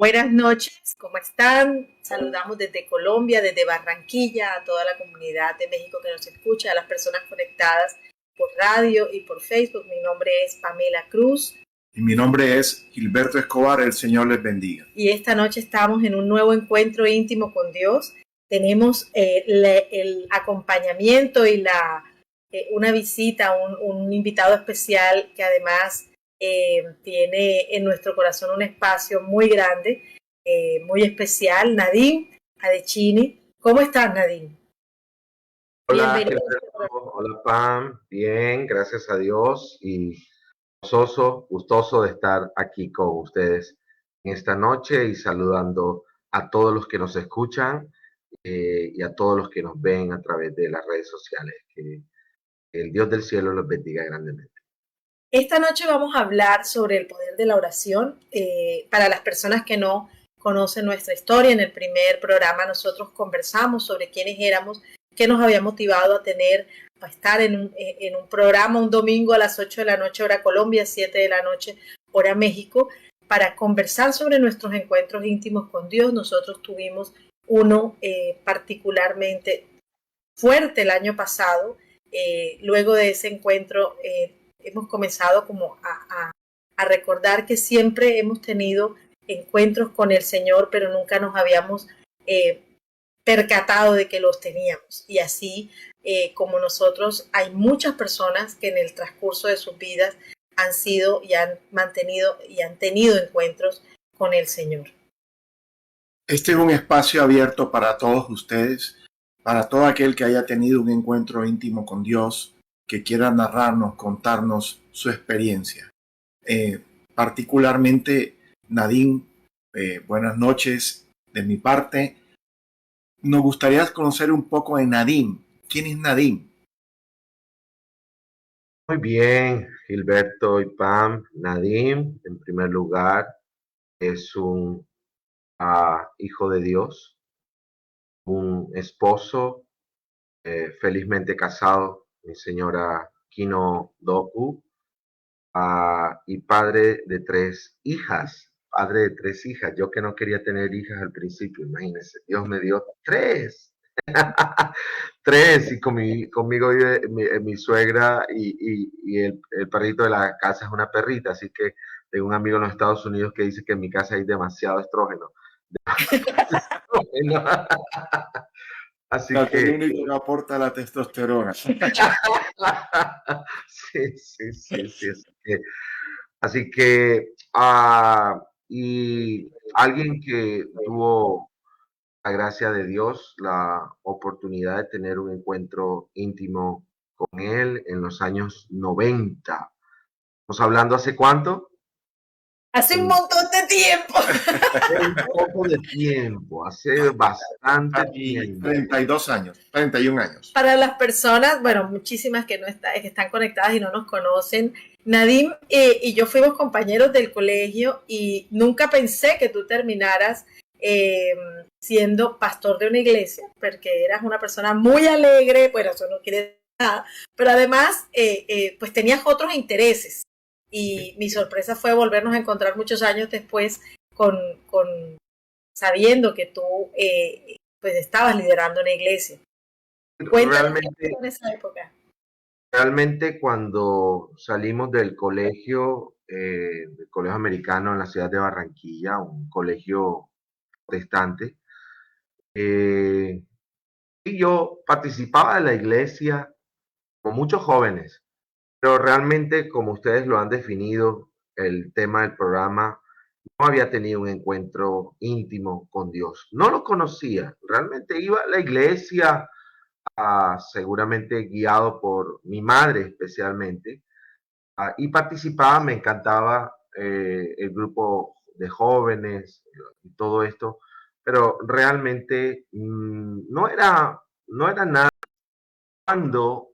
Buenas noches, ¿cómo están? Saludamos desde Colombia, desde Barranquilla, a toda la comunidad de México que nos escucha, a las personas conectadas por radio y por Facebook. Mi nombre es Pamela Cruz. Y mi nombre es Gilberto Escobar, el Señor les bendiga. Y esta noche estamos en un nuevo encuentro íntimo con Dios. Tenemos el acompañamiento y una visita, un invitado especial que además tiene en nuestro corazón un espacio muy grande, muy especial, Nadine Adechini. ¿Cómo estás, Nadine? Hola, hola Pam, bien, gracias a Dios y gustoso de estar aquí con ustedes en esta noche y saludando a todos los que nos escuchan y a todos los que nos ven a través de las redes sociales. Que el Dios del cielo los bendiga grandemente. Esta noche vamos a hablar sobre el poder de la oración. Para las personas que no conocen nuestra historia, en el primer programa nosotros conversamos sobre quiénes éramos, qué nos había motivado a estar en un programa un domingo a las 8 de la noche, hora Colombia, 7 de la noche, hora México, para conversar sobre nuestros encuentros íntimos con Dios. Nosotros tuvimos uno particularmente fuerte el año pasado. Luego de ese encuentro hemos comenzado como a recordar que siempre hemos tenido encuentros con el Señor, pero nunca nos habíamos percatado de que los teníamos. Y así como nosotros, hay muchas personas que en el transcurso de sus vidas han sido y han mantenido y han tenido encuentros con el Señor. Este es un espacio abierto para todos ustedes, para todo aquel que haya tenido un encuentro íntimo con Dios, que quiera narrarnos, contarnos su experiencia. Particularmente, Nadine, buenas noches. de mi parte, nos gustaría conocer un poco de Nadim. ¿Quién es Nadim? Muy bien, Gilberto y Pam. Nadim, en primer lugar, es un hijo de Dios, un esposo felizmente casado, mi señora Kino Doku, y padre de tres hijas. Padre de tres hijas. Yo que no quería tener hijas al principio, imagínense. Dios me dio tres. Tres, y conmigo vive mi suegra y el perrito de la casa es una perrita, así que tengo un amigo en los Estados Unidos que dice que en mi casa hay demasiado estrógeno. Así El que único que aporta la testosterona. sí, sí, sí, sí. Así que, y alguien que tuvo la gracia de Dios, la oportunidad de tener un encuentro íntimo con Él en los años 90. ¿Estamos hablando hace cuánto? Hace un montón de tiempo. Un poco de tiempo, hace bastante Y tiempo. 32 años, 31 años. Para las personas, bueno, muchísimas que que están conectadas y no nos conocen, Nadim y yo fuimos compañeros del colegio y nunca pensé que tú terminaras siendo pastor de una iglesia, porque eras una persona muy alegre, bueno, eso no quiere decir nada, pero además pues tenías otros intereses y mi sorpresa fue volvernos a encontrar muchos años después con sabiendo que tú pues estabas liderando una iglesia. Cuéntanos qué pasó en esa época. Realmente cuando salimos del colegio americano en la ciudad de Barranquilla, un colegio protestante, y yo participaba de la iglesia con muchos jóvenes, pero realmente, como ustedes lo han definido, el tema del programa, no había tenido un encuentro íntimo con Dios. No lo conocía, realmente iba a la iglesia, seguramente guiado por mi madre especialmente, y participaba, me encantaba el grupo de jóvenes y todo esto, pero realmente no era nada cuando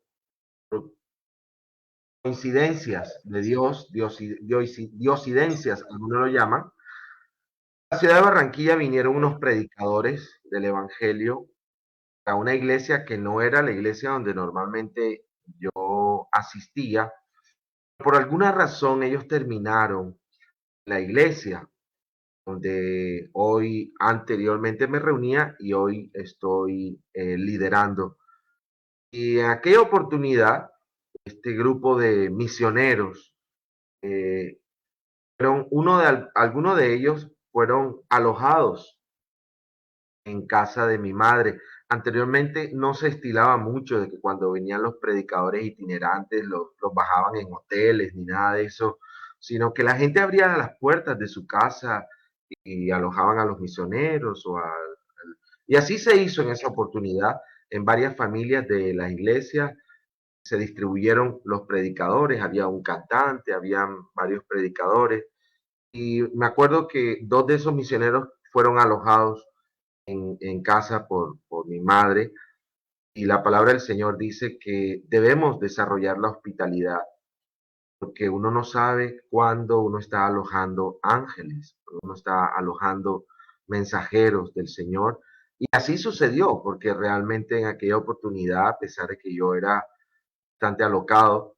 coincidencias de diosidencias, algunos lo llaman. A la ciudad de Barranquilla vinieron unos predicadores del Evangelio a una iglesia que no era la iglesia donde normalmente yo asistía. Por alguna razón ellos terminaron la iglesia donde hoy anteriormente me reunía y hoy estoy liderando. Y en aquella oportunidad, este grupo de misioneros, eh, algunos de ellos fueron alojados en casa de mi madre. Anteriormente no se estilaba mucho de que cuando venían los predicadores itinerantes los bajaban en hoteles ni nada de eso, sino que la gente abría las puertas de su casa y alojaban a los misioneros y así se hizo en esa oportunidad en varias familias de las iglesias. Se distribuyeron los predicadores, había un cantante, habían varios predicadores, y me acuerdo que dos de esos misioneros fueron alojados en casa por mi madre, y la palabra del Señor dice que debemos desarrollar la hospitalidad, porque uno no sabe cuándo uno está alojando ángeles, uno está alojando mensajeros del Señor. Y así sucedió, porque realmente en aquella oportunidad, a pesar de que yo era bastante alocado,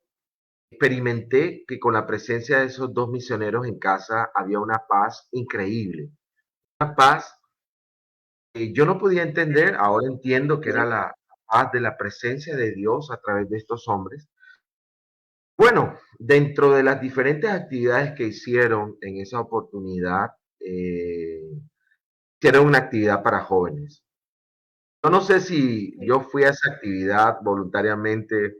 experimenté que con la presencia de esos dos misioneros en casa había una paz increíble, una paz que yo no podía entender, ahora entiendo que era la paz de la presencia de Dios a través de estos hombres. Bueno, dentro de las diferentes actividades que hicieron en esa oportunidad, hicieron una actividad para jóvenes. Yo no sé si yo fui a esa actividad voluntariamente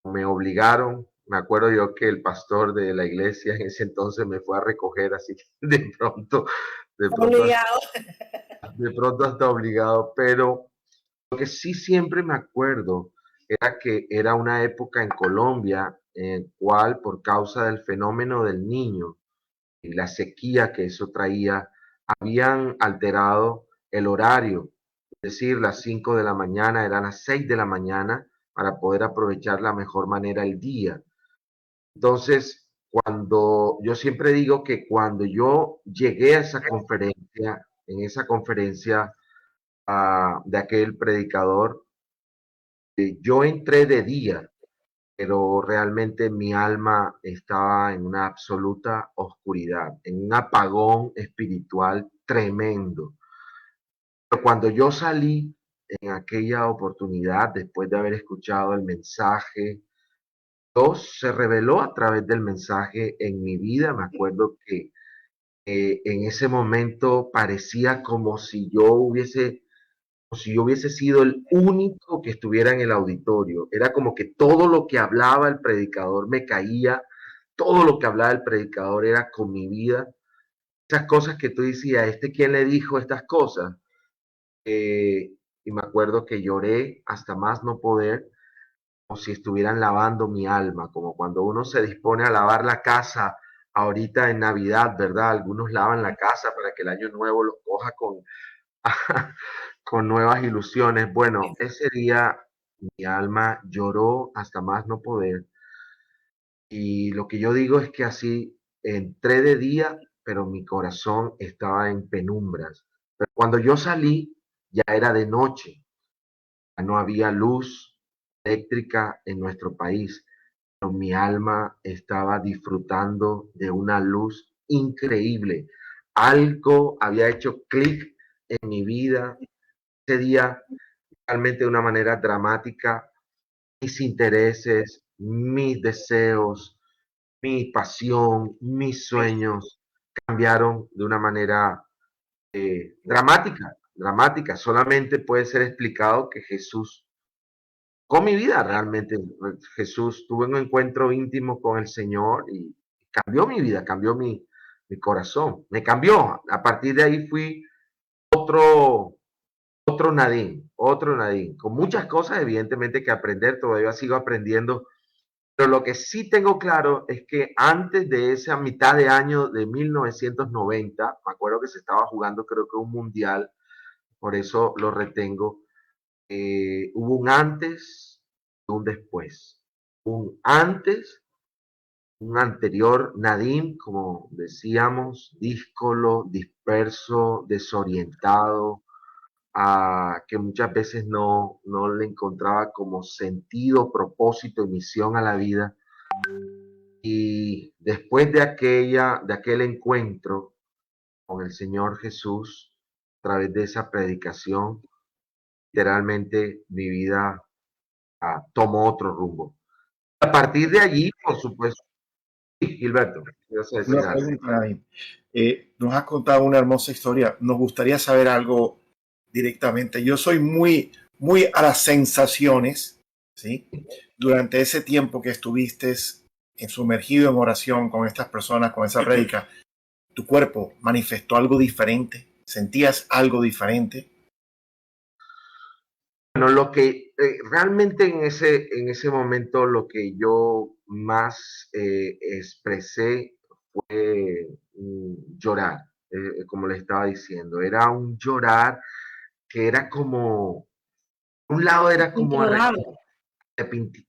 o me obligaron. Me acuerdo yo que el pastor de la iglesia en ese entonces me fue a recoger, así que de pronto, Obligado. de pronto hasta obligado, pero lo que sí siempre me acuerdo era que era una época en Colombia en cual por causa del fenómeno del niño y la sequía que eso traía, habían alterado el horario, es decir, las 5 de la mañana eran las 6 de la mañana para poder aprovechar la mejor manera el día. Entonces, cuando yo siempre digo que cuando yo llegué a esa conferencia, en esa conferencia de aquel predicador, yo entré de día, pero realmente mi alma estaba en una absoluta oscuridad, en un apagón espiritual tremendo. Pero cuando yo salí en aquella oportunidad, después de haber escuchado el mensaje, Dios se reveló a través del mensaje en mi vida. Me acuerdo que en ese momento parecía como si yo hubiese sido el único que estuviera en el auditorio. Era como que todo lo que hablaba el predicador me caía, todo lo que hablaba el predicador era con mi vida. Esas cosas que tú decías, ¿quién le dijo estas cosas? Y me acuerdo que lloré hasta más no poder, como si estuvieran lavando mi alma, como cuando uno se dispone a lavar la casa ahorita en Navidad, ¿verdad? Algunos lavan la casa para que el año nuevo los coja con nuevas ilusiones. Bueno, ese día mi alma lloró hasta más no poder. Y lo que yo digo es que así entré de día, pero mi corazón estaba en penumbras. Pero cuando yo salí, ya era de noche. Ya no había luz eléctrica en nuestro país, pero mi alma estaba disfrutando de una luz increíble. Algo había hecho clic en mi vida ese día, realmente de una manera dramática. Mis intereses, mis deseos, mi pasión, mis sueños cambiaron de una manera dramática. Solamente puede ser explicado que Jesús con mi vida realmente. Jesús, tuve un encuentro íntimo con el Señor y cambió mi vida, cambió mi corazón, me cambió. A partir de ahí fui otro, otro Nadine, con muchas cosas evidentemente que aprender, todavía sigo aprendiendo, pero lo que sí tengo claro es que antes de esa mitad de año de 1990, me acuerdo que se estaba jugando creo que un mundial, por eso lo retengo, hubo un antes y un después. Un antes, un anterior Nadim, como decíamos, díscolo, disperso, desorientado, que muchas veces no le encontraba como sentido, propósito y misión a la vida. Y después de aquel encuentro con el Señor Jesús, a través de esa predicación, literalmente mi vida tomó otro rumbo. A partir de allí, por supuesto, sí, Gilberto, Una pregunta, Nadim. Nos has contado una hermosa historia. Nos gustaría saber algo directamente. Yo soy muy a las sensaciones, ¿sí? Durante ese tiempo que estuviste sumergido en oración con estas personas, con esa prédica, ¿tu cuerpo manifestó algo diferente? ¿Sentías algo diferente? Bueno, lo que realmente en ese momento lo que yo más expresé fue llorar, como le estaba diciendo. Era un llorar que era como, un lado era como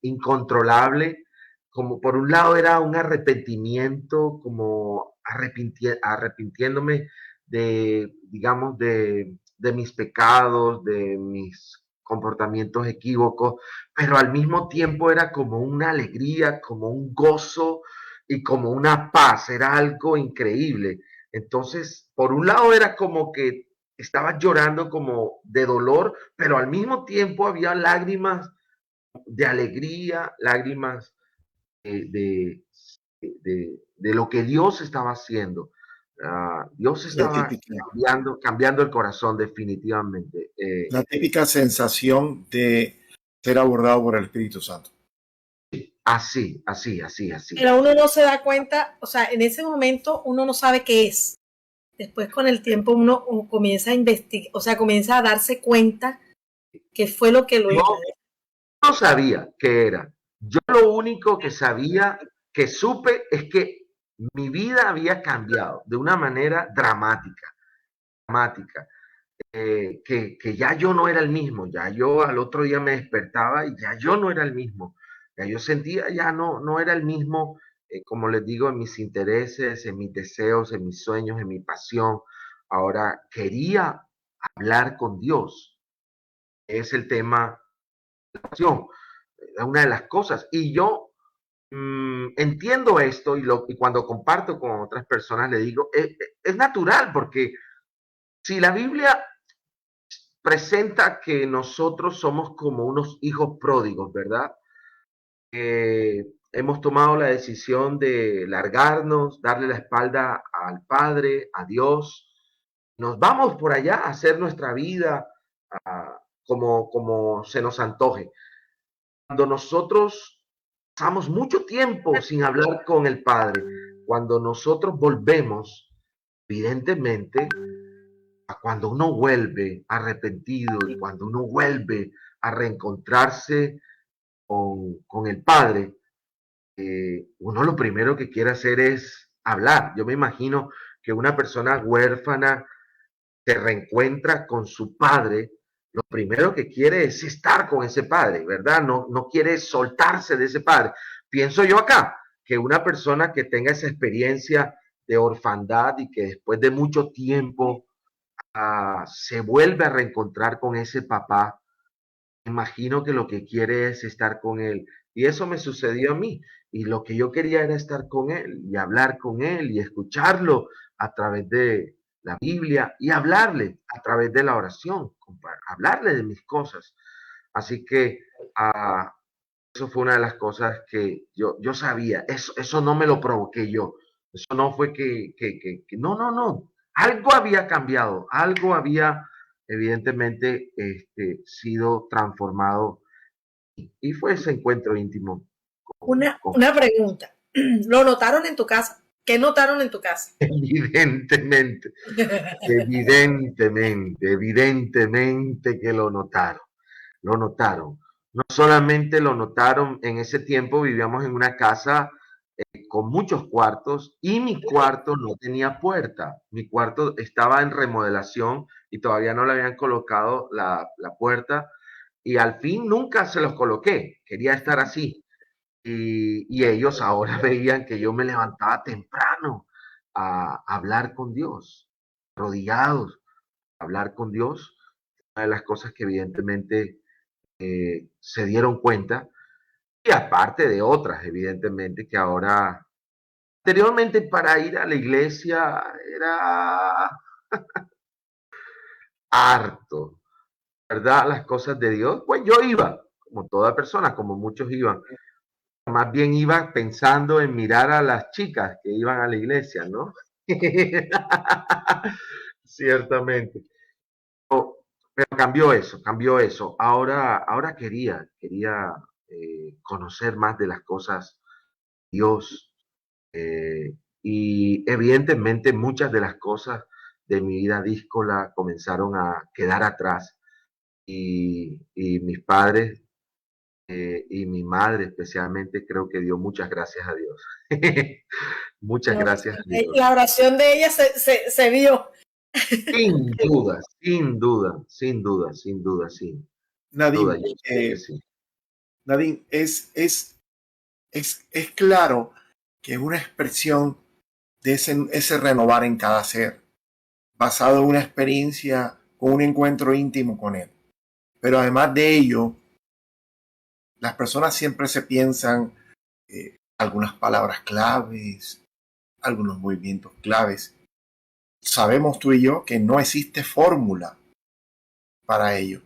incontrolable, como por un lado era un arrepentimiento, como arrepintiéndome de, digamos, de mis pecados, de mis comportamientos equívocos, pero al mismo tiempo era como una alegría, como un gozo y como una paz, era algo increíble. Entonces, por un lado era como que estaba llorando como de dolor, pero al mismo tiempo había lágrimas de alegría, lágrimas de, de lo que Dios estaba haciendo. Dios estaba cambiando el corazón definitivamente. La típica sensación de ser abordado por el Espíritu Santo. Así. Pero uno no se da cuenta, o sea, en ese momento uno no sabe qué es. Después con el tiempo uno comienza a investigar, o sea, comienza a darse cuenta qué fue lo que lo hizo. No sabía qué era. Yo lo único que sabía, que supe, es que mi vida había cambiado de una manera dramática. que ya yo no era el mismo, ya yo al otro día me despertaba y ya yo no era el mismo, ya yo sentía ya no era el mismo, como les digo, en mis intereses, en mis deseos, en mis sueños, en mi pasión. Ahora quería hablar con Dios, es el tema de la pasión, es una de las cosas. Y yo entiendo esto y cuando comparto con otras personas le digo, es natural porque si la Biblia presenta que nosotros somos como unos hijos pródigos, ¿verdad? Hemos tomado la decisión de largarnos, darle la espalda al Padre, a Dios. Nos vamos por allá a hacer nuestra vida como se nos antoje. Cuando nosotros pasamos mucho tiempo sin hablar con el Padre, cuando nosotros volvemos, evidentemente, cuando uno vuelve arrepentido y cuando uno vuelve a reencontrarse con el Padre, uno lo primero que quiere hacer es hablar. Yo me imagino que una persona huérfana se reencuentra con su padre, lo primero que quiere es estar con ese padre, ¿verdad? No quiere soltarse de ese padre. Pienso yo acá que una persona que tenga esa experiencia de orfandad y que después de mucho tiempo se vuelve a reencontrar con ese papá, imagino que lo que quiere es estar con él. Y eso me sucedió a mí. Y lo que yo quería era estar con él y hablar con él y escucharlo a través de la Biblia y hablarle a través de la oración, hablarle de mis cosas. Así que eso fue una de las cosas que yo sabía. Eso no me lo provoqué yo. Eso no fue no. Algo había cambiado, algo había evidentemente sido transformado y fue ese encuentro íntimo. Una pregunta. ¿Lo notaron en tu casa? ¿Qué notaron en tu casa? Evidentemente, evidentemente que lo notaron. Lo notaron. No solamente lo notaron, en ese tiempo vivíamos en una casa con muchos cuartos y mi cuarto no tenía puerta. Mi cuarto estaba en remodelación y todavía no le habían colocado la puerta y al fin nunca se los coloqué. Quería estar así. Y ellos ahora veían que yo me levantaba temprano a hablar con Dios, arrodillados, a hablar con Dios. Una de las cosas que evidentemente se dieron cuenta, y aparte de otras, evidentemente, que ahora, anteriormente para ir a la iglesia era harto, ¿verdad? Las cosas de Dios, pues yo iba, como toda persona, como muchos iban, más bien iba pensando en mirar a las chicas que iban a la iglesia, ¿no? Ciertamente. Pero cambió eso. Ahora quería conocer más de las cosas de Dios. Y evidentemente muchas de las cosas de mi vida díscola comenzaron a quedar atrás. Y mis padres y mi madre especialmente creo que dio muchas gracias a Dios. Muchas gracias a Dios. La oración de ella se vio. Sin duda, sin duda, sin duda, sin duda, sin duda, Nadine, yo sé que sí. Nadine, es claro que es una expresión de ese renovar en cada ser, basado en una experiencia con un encuentro íntimo con él. Pero además de ello, las personas siempre se piensan algunas palabras claves, algunos movimientos claves. Sabemos tú y yo que no existe fórmula para ello.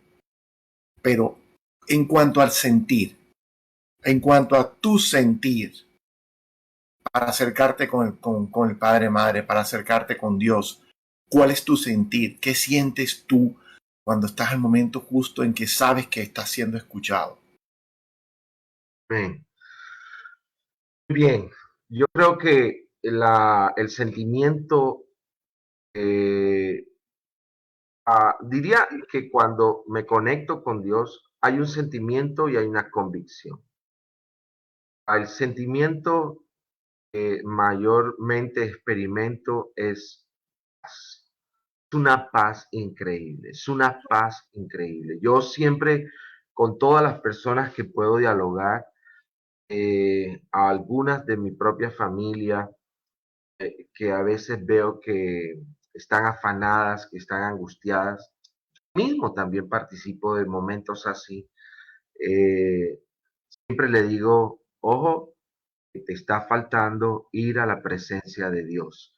Pero en cuanto al sentir, en cuanto a tu sentir, para acercarte con el Padre Madre, para acercarte con Dios, ¿cuál es tu sentir? ¿Qué sientes tú cuando estás en el momento justo en que sabes que estás siendo escuchado? Bien. Bien, yo creo que el sentimiento, eh, diría que cuando me conecto con Dios hay un sentimiento y hay una convicción. El sentimiento que mayormente experimento es paz. una paz increíble, es una paz increíble. Yo siempre, con todas las personas que puedo dialogar, a algunas de mi propia familia, que a veces veo que están afanadas, que están angustiadas, mismo también participo de momentos así, eh, siempre le digo, ojo, que te está faltando ir a la presencia de Dios.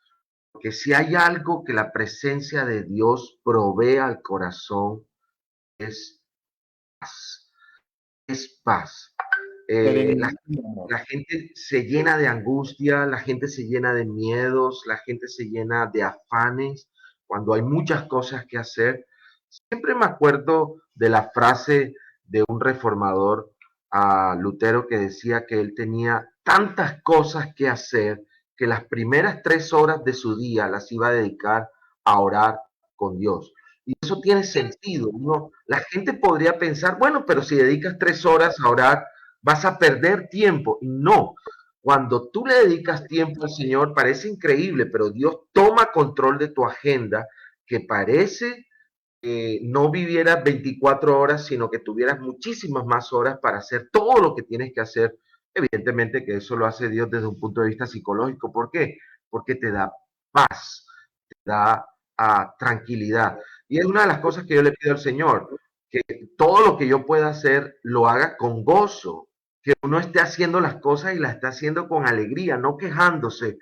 Porque si hay algo que la presencia de Dios provee al corazón, es paz. Es paz. Eh, la, Serenidad y amor. la gente se llena de angustia, la gente se llena de miedos, la gente se llena de afanes cuando hay muchas cosas que hacer. Siempre me acuerdo de la frase de un reformador, a Lutero, que decía que él tenía tantas cosas que hacer que las primeras 3 horas de su día las iba a dedicar a orar con Dios. Y eso tiene sentido. La gente podría pensar, bueno, pero si dedicas 3 horas a orar, vas a perder tiempo. No, cuando tú le dedicas tiempo al Señor, parece increíble, pero Dios toma control de tu agenda, que parece que no vivieras 24 horas, sino que tuvieras muchísimas más horas para hacer todo lo que tienes que hacer. Evidentemente que eso lo hace Dios desde un punto de vista psicológico. ¿Por qué? Porque te da paz, te da tranquilidad. Y es una de las cosas que yo le pido al Señor, que todo lo que yo pueda hacer lo haga con gozo, que uno esté haciendo las cosas y las esté haciendo con alegría, no quejándose.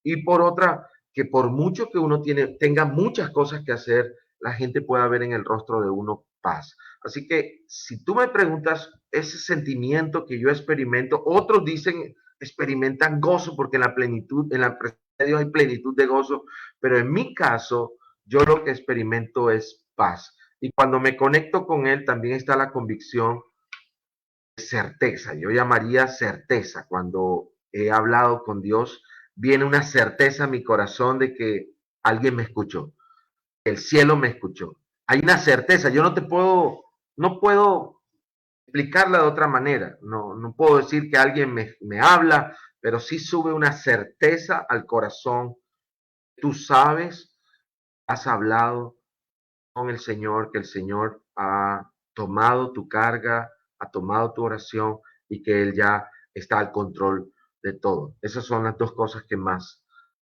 Y por otra, que por mucho que uno tenga muchas cosas que hacer, la gente pueda ver en el rostro de uno paz. Así que si tú me preguntas ese sentimiento que yo experimento, otros dicen experimentan gozo porque en la presencia de Dios hay plenitud de gozo, pero en mi caso, yo lo que experimento es paz. Y cuando me conecto con Él, también está la convicción de certeza. Yo llamaría certeza. Cuando he hablado con Dios, viene una certeza a mi corazón de que alguien me escuchó, el cielo me escuchó. Hay una certeza. Yo no puedo explicarla de otra manera. No puedo decir que alguien me habla, pero sí sube una certeza al corazón. Tú sabes, has hablado con el Señor, que el Señor ha tomado tu carga, ha tomado tu oración y que Él ya está al control de todo. Esas son las dos cosas que más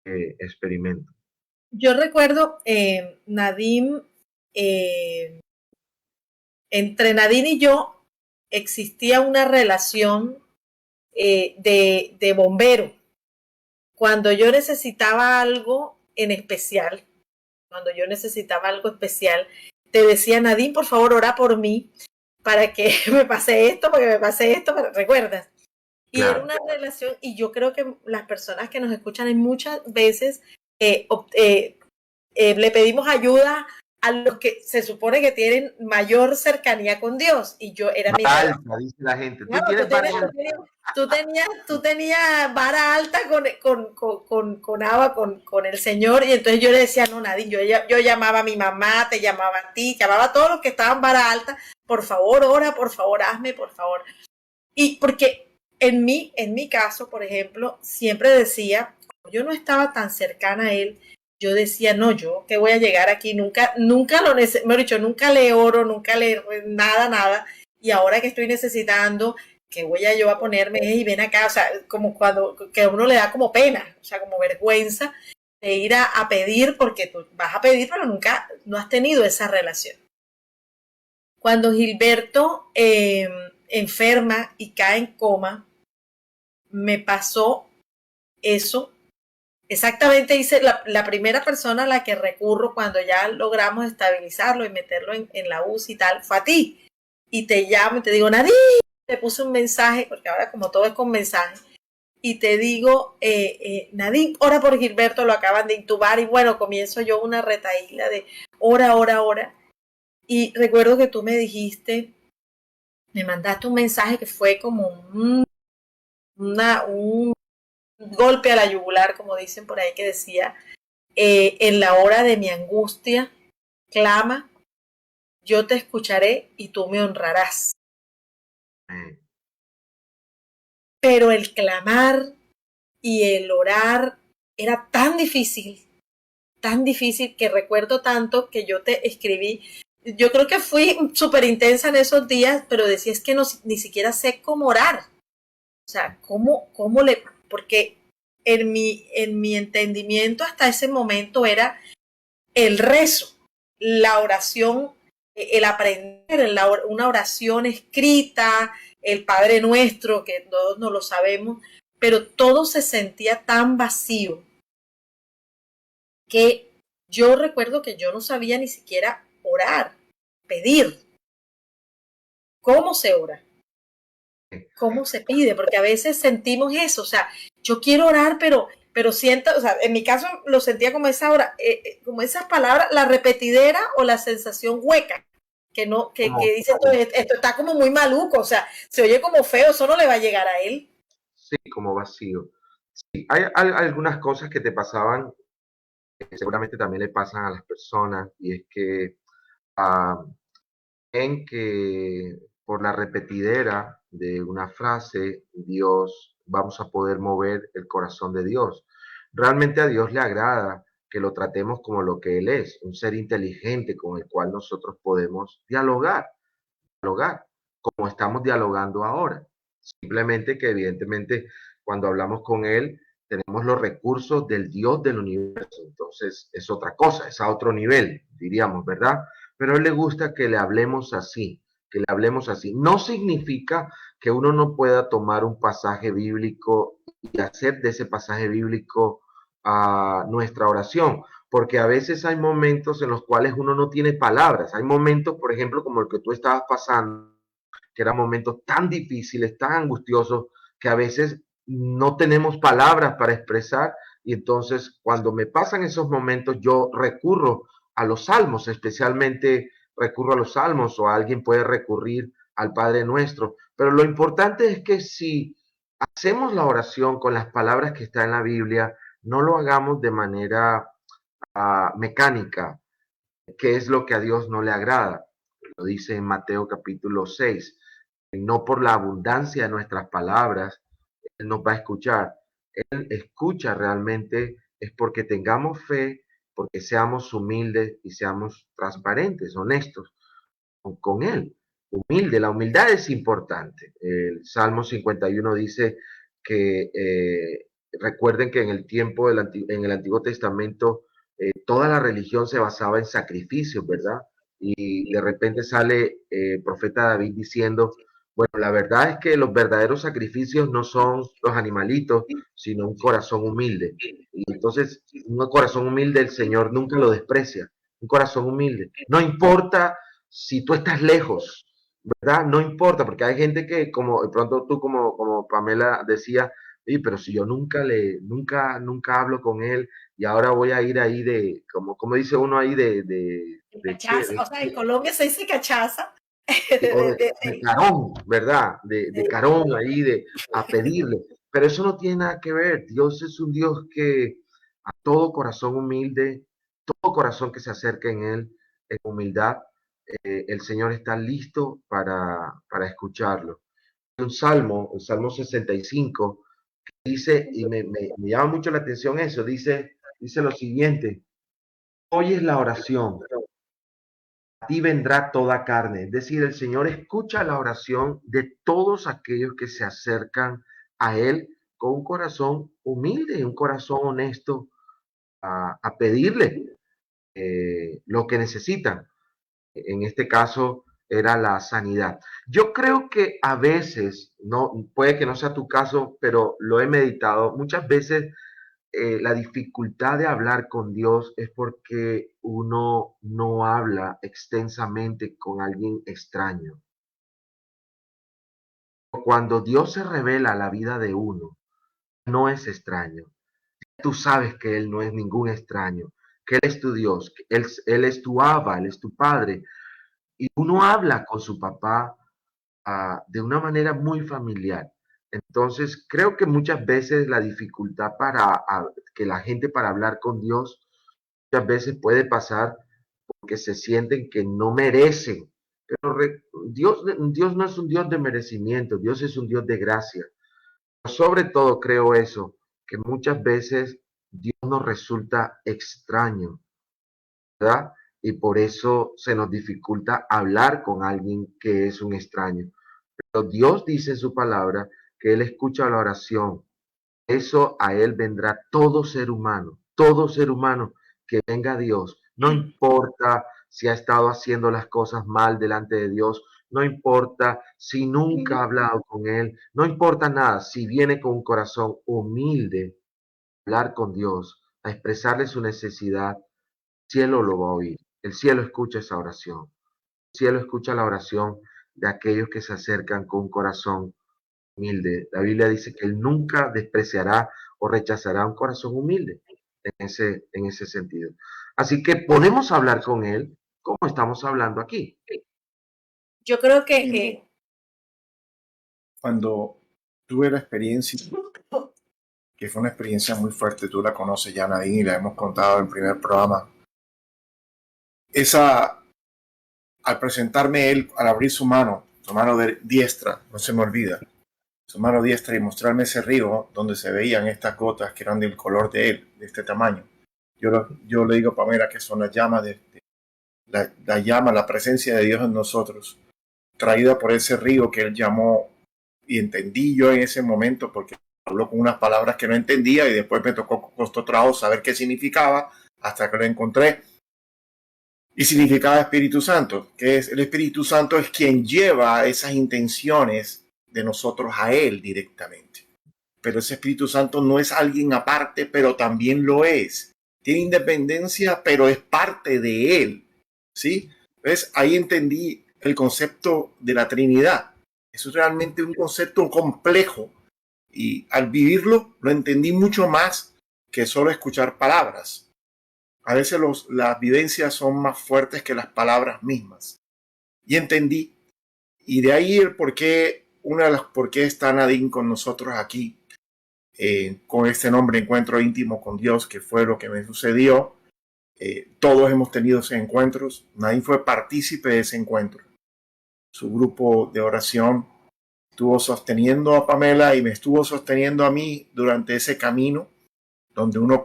experimento. Yo recuerdo, Nadim, entre Nadine y yo existía una relación de bombero. Cuando yo necesitaba algo en especial, cuando yo necesitaba algo especial, te decía, Nadine, por favor, ora por mí para que me pase esto, para que me pase esto, ¿recuerdas? Y era Claro. una relación, y yo creo que las personas que nos escuchan, hay muchas veces le pedimos ayuda a los que se supone que tienen mayor cercanía con Dios. Y yo era mi Alta, dice la gente. Tú claro, tienes vara alta. tú tenías vara alta con Abba, con el Señor, y entonces yo le decía, no, Nadine, yo llamaba a mi mamá, te llamaba a ti, llamaba a todos los que estaban vara alta, por favor, ora, por favor, hazme, por favor. Y porque en mi caso, por ejemplo, siempre decía, yo no estaba tan cercana a él, yo decía, no, yo que voy a llegar aquí, nunca lo necesito, me he dicho, nunca le oro, nunca le nada, y ahora que estoy necesitando, que voy a yo a ponerme y ven acá, o sea, como cuando, que a uno le da como pena, o sea, como vergüenza de ir a pedir, porque tú vas a pedir, pero nunca, no has tenido esa relación. Cuando Gilberto enferma y cae en coma, me pasó eso. Exactamente hice la primera persona a la que recurro cuando ya logramos estabilizarlo y meterlo en la UCI y tal, fue a ti. Y te llamo y te digo, Nadine, te puse un mensaje, porque ahora como todo es con mensaje, y te digo, Nadine, ora por Gilberto, lo acaban de intubar, y bueno, comienzo yo una retaíla de ora. Y recuerdo que tú me dijiste, me mandaste un mensaje que fue como un golpe a la yugular, como dicen por ahí, que decía, en la hora de mi angustia, clama, yo te escucharé y tú me honrarás. Pero el clamar y el orar era tan difícil, tan difícil que recuerdo tanto que yo te escribí. Yo creo que fui súper intensa en esos días, pero decía es que no, ni siquiera sé cómo orar. O sea, porque en mi entendimiento hasta ese momento era el rezo, la oración, el aprender una oración escrita, el Padre Nuestro, que todos no lo sabemos, pero todo se sentía tan vacío que yo recuerdo que yo no sabía ni siquiera orar, pedir. ¿Cómo se ora? ¿Cómo se pide? Porque a veces sentimos eso, o sea, yo quiero orar, pero siento, o sea, en mi caso lo sentía como como esas palabras, la repetidera o la sensación hueca, que no, que dice esto está como muy maluco, o sea, se oye como feo, eso no le va a llegar a él. Sí, como vacío. Sí, hay algunas cosas que te pasaban, que seguramente también le pasan a las personas, y es que en que por la repetidera de una frase, vamos a poder mover el corazón de Dios. Realmente a Dios le agrada que lo tratemos como lo que Él es, un ser inteligente con el cual nosotros podemos dialogar, como estamos dialogando ahora. Simplemente que evidentemente cuando hablamos con Él tenemos los recursos del Dios del universo, entonces es otra cosa, es a otro nivel, diríamos, ¿verdad? Pero a Él le gusta que le hablemos así, que le hablemos así. No significa que uno no pueda tomar un pasaje bíblico y hacer de ese pasaje bíblico nuestra oración, porque a veces hay momentos en los cuales uno no tiene palabras. Hay momentos, por ejemplo, como el que tú estabas pasando, que eran momentos tan difíciles, tan angustiosos, que a veces no tenemos palabras para expresar, y entonces cuando me pasan esos momentos yo recurro a los salmos, especialmente recurro a los salmos, o alguien puede recurrir al Padre Nuestro. Pero lo importante es que si hacemos la oración con las palabras que están en la Biblia, no lo hagamos de manera mecánica, que es lo que a Dios no le agrada. Lo dice en Mateo capítulo 6. No por la abundancia de nuestras palabras, Él nos va a escuchar. Él escucha realmente es porque tengamos fe, porque seamos humildes y seamos transparentes, honestos con Él. Humilde, la humildad es importante. El Salmo 51 dice que recuerden que en el tiempo en el Antiguo Testamento toda la religión se basaba en sacrificios, ¿verdad? Y de repente sale el profeta David diciendo, bueno, la verdad es que los verdaderos sacrificios no son los animalitos, sino un corazón humilde. Y entonces, un corazón humilde el Señor nunca lo desprecia. Un corazón humilde. No importa si tú estás lejos, ¿verdad? No importa, porque hay gente que, como de pronto tú, como Pamela decía, pero si yo nunca hablo con él, y ahora voy a ir ahí como dice uno ahí de cachaza, o sea, en Colombia se dice cachaza. de carón, ¿verdad? De carón ahí, a pedirle. Pero eso no tiene nada que ver. Dios es un Dios que a todo corazón humilde, todo corazón que se acerque en Él en humildad, el Señor está listo para escucharlo. Un salmo, el Salmo 65, dice, y me llama mucho la atención eso, dice lo siguiente: hoy es la oración, a ti vendrá toda carne. Es decir, el Señor escucha la oración de todos aquellos que se acercan a Él con un corazón humilde, un corazón honesto, a pedirle lo que necesitan. En este caso era la sanidad. Yo creo que a veces, no, puede que no sea tu caso, pero lo he meditado, muchas veces la dificultad de hablar con Dios es porque uno no habla extensamente con alguien extraño. Cuando Dios se revela a la vida de uno, no es extraño. Tú sabes que Él no es ningún extraño, que Él es tu Dios, que Él es tu Abba, Él es tu Padre. Y uno habla con su papá de una manera muy familiar. Entonces, creo que muchas veces la dificultad que la gente para hablar con Dios, muchas veces puede pasar porque se sienten que no merecen. Pero Dios no es un Dios de merecimiento, Dios es un Dios de gracia. Sobre todo creo eso, que muchas veces Dios nos resulta extraño, ¿verdad? Y por eso se nos dificulta hablar con alguien que es un extraño. Pero Dios dice en su palabra que Él escucha la oración. Eso a Él vendrá todo ser humano que venga a Dios. No importa si ha estado haciendo las cosas mal delante de Dios, no importa si nunca ha hablado con Él, no importa nada, si viene con un corazón humilde a hablar con Dios, a expresarle su necesidad, el cielo lo va a oír. El cielo escucha esa oración. El cielo escucha la oración de aquellos que se acercan con un corazón humilde. La Biblia dice que Él nunca despreciará o rechazará un corazón humilde en ese sentido. Así que podemos hablar con Él como estamos hablando aquí. Yo creo que Cuando tuve la experiencia, que fue una experiencia muy fuerte, tú la conoces ya, Nadine, y la hemos contado en el primer programa. Al presentarme él, al abrir su mano diestra, no se me olvida, su mano diestra y mostrarme ese río donde se veían estas gotas que eran del color de él, de este tamaño. Yo le digo a Pamela que son las llamas la llama, la presencia de Dios en nosotros, traída por ese río que él llamó, y entendí yo en ese momento porque habló con unas palabras que no entendía y después me costó trabajo saber qué significaba hasta que lo encontré. Y significaba Espíritu Santo, que es el Espíritu Santo es quien lleva esas intenciones de nosotros a Él directamente. Pero ese Espíritu Santo no es alguien aparte, pero también lo es. Tiene independencia, pero es parte de Él. ¿Sí? ¿Ves? Ahí entendí el concepto de la Trinidad. Eso es realmente un concepto complejo y al vivirlo lo entendí mucho más que solo escuchar palabras. A veces las vivencias son más fuertes que las palabras mismas. Y entendí. Y de ahí el por qué, una de las por qué está Nadine con nosotros aquí, con este nombre, Encuentro Íntimo con Dios, que fue lo que me sucedió. Todos hemos tenido esos encuentros. Nadine fue partícipe de ese encuentro. Su grupo de oración estuvo sosteniendo a Pamela y me estuvo sosteniendo a mí durante ese camino donde uno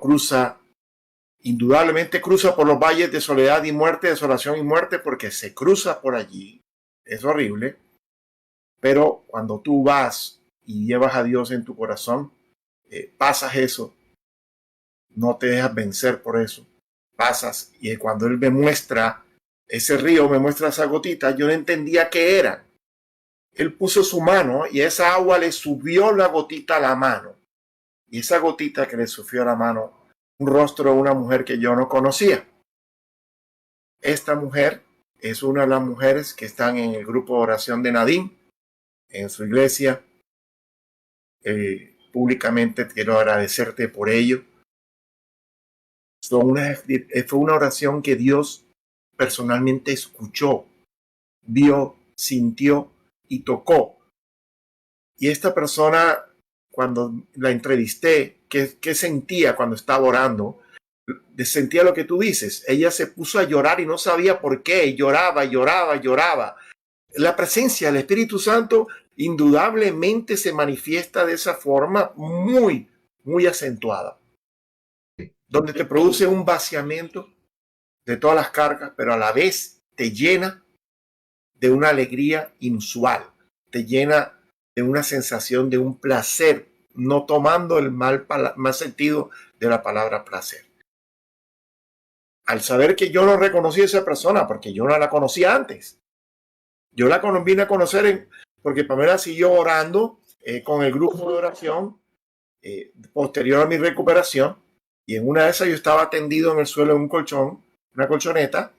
indudablemente cruza por los valles de soledad y muerte, desolación y muerte, porque se cruza por allí. Es horrible. Pero cuando tú vas y llevas a Dios en tu corazón, pasas eso. No te dejas vencer por eso. Pasas y cuando Él me muestra ese río, me muestra esa gotita, yo no entendía qué era. Él puso su mano y esa agua le subió la gotita a la mano. Y esa gotita que le subió a la mano, un rostro de una mujer que yo no conocía. Esta mujer es una de las mujeres que están en el grupo de oración de Nadine, en su iglesia. Públicamente quiero agradecerte por ello. Fue una oración que Dios personalmente escuchó, vio, sintió y tocó. Y esta persona, cuando la entrevisté, ¿qué sentía cuando estaba orando? Sentía lo que tú dices. Ella se puso a llorar y no sabía por qué. Lloraba. La presencia del Espíritu Santo indudablemente se manifiesta de esa forma muy, muy acentuada. Donde te produce un vaciamiento de todas las cargas, pero a la vez te llena de una alegría inusual. Te llena de una sensación de un placer, no tomando el mal sentido de la palabra placer. Al saber que yo no reconocí a esa persona, porque yo no la conocía antes, yo la vine a conocer porque Pamela siguió orando con el grupo de oración posterior a mi recuperación, y en una de esas yo estaba tendido en el suelo en un colchón, una colchoneta,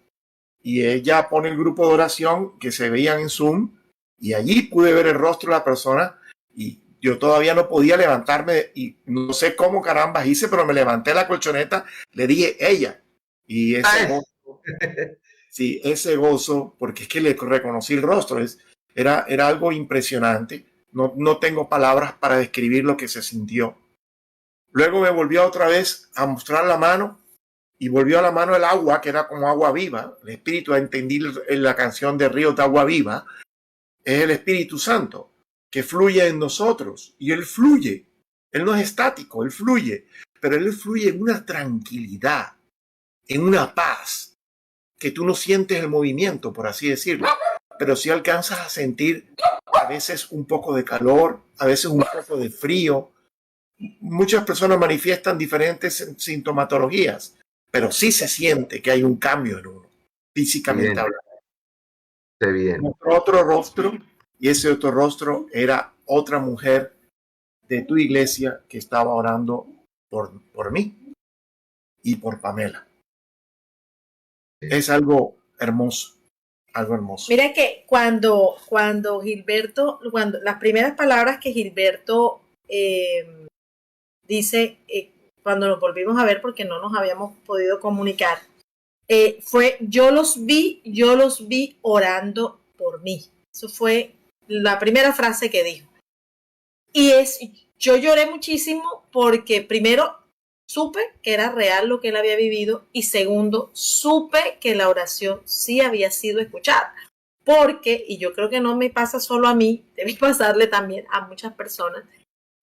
y ella pone el grupo de oración que se veían en Zoom, y allí pude ver el rostro de la persona y yo todavía no podía levantarme y no sé cómo carambas hice, pero me levanté de la colchoneta, le dije ella, y ese gozo, sí, ese gozo, porque es que le reconocí el rostro, era algo impresionante. No tengo palabras para describir lo que se sintió. Luego me volvió otra vez a mostrar la mano y volvió a la mano el agua, que era como agua viva. El Espíritu, entendí la canción de Ríos de Agua Viva, es el Espíritu Santo que fluye en nosotros y Él fluye. Él no es estático, Él fluye. pero él fluye en una tranquilidad, en una paz, que tú no sientes el movimiento, por así decirlo, pero sí alcanzas a sentir a veces un poco de calor, a veces un poco de frío. Muchas personas manifiestan diferentes sintomatologías, pero sí se siente que hay un cambio en uno, físicamente hablando. Evidente. Otro rostro, y ese otro rostro era otra mujer de tu iglesia que estaba orando por mí y por Pamela. Es algo hermoso, algo hermoso. Mira que cuando Gilberto, cuando las primeras palabras que Gilberto dice, cuando nos volvimos a ver porque no nos habíamos podido comunicar, fue yo los vi orando por mí. Eso fue la primera frase que dijo. Y yo lloré muchísimo porque primero supe que era real lo que él había vivido y segundo, supe que la oración sí había sido escuchada. Porque, y yo creo que no me pasa solo a mí, debe pasarle también a muchas personas,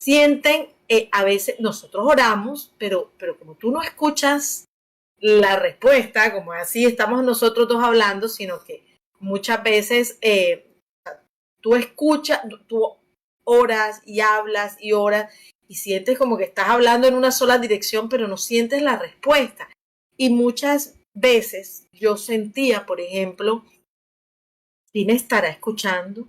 sienten, a veces nosotros oramos, pero como tú no escuchas la respuesta, como así estamos nosotros dos hablando, sino que muchas veces tú escuchas, tú oras y hablas y oras y sientes como que estás hablando en una sola dirección, pero no sientes la respuesta. Y muchas veces yo sentía, por ejemplo, ¿sí me estará escuchando?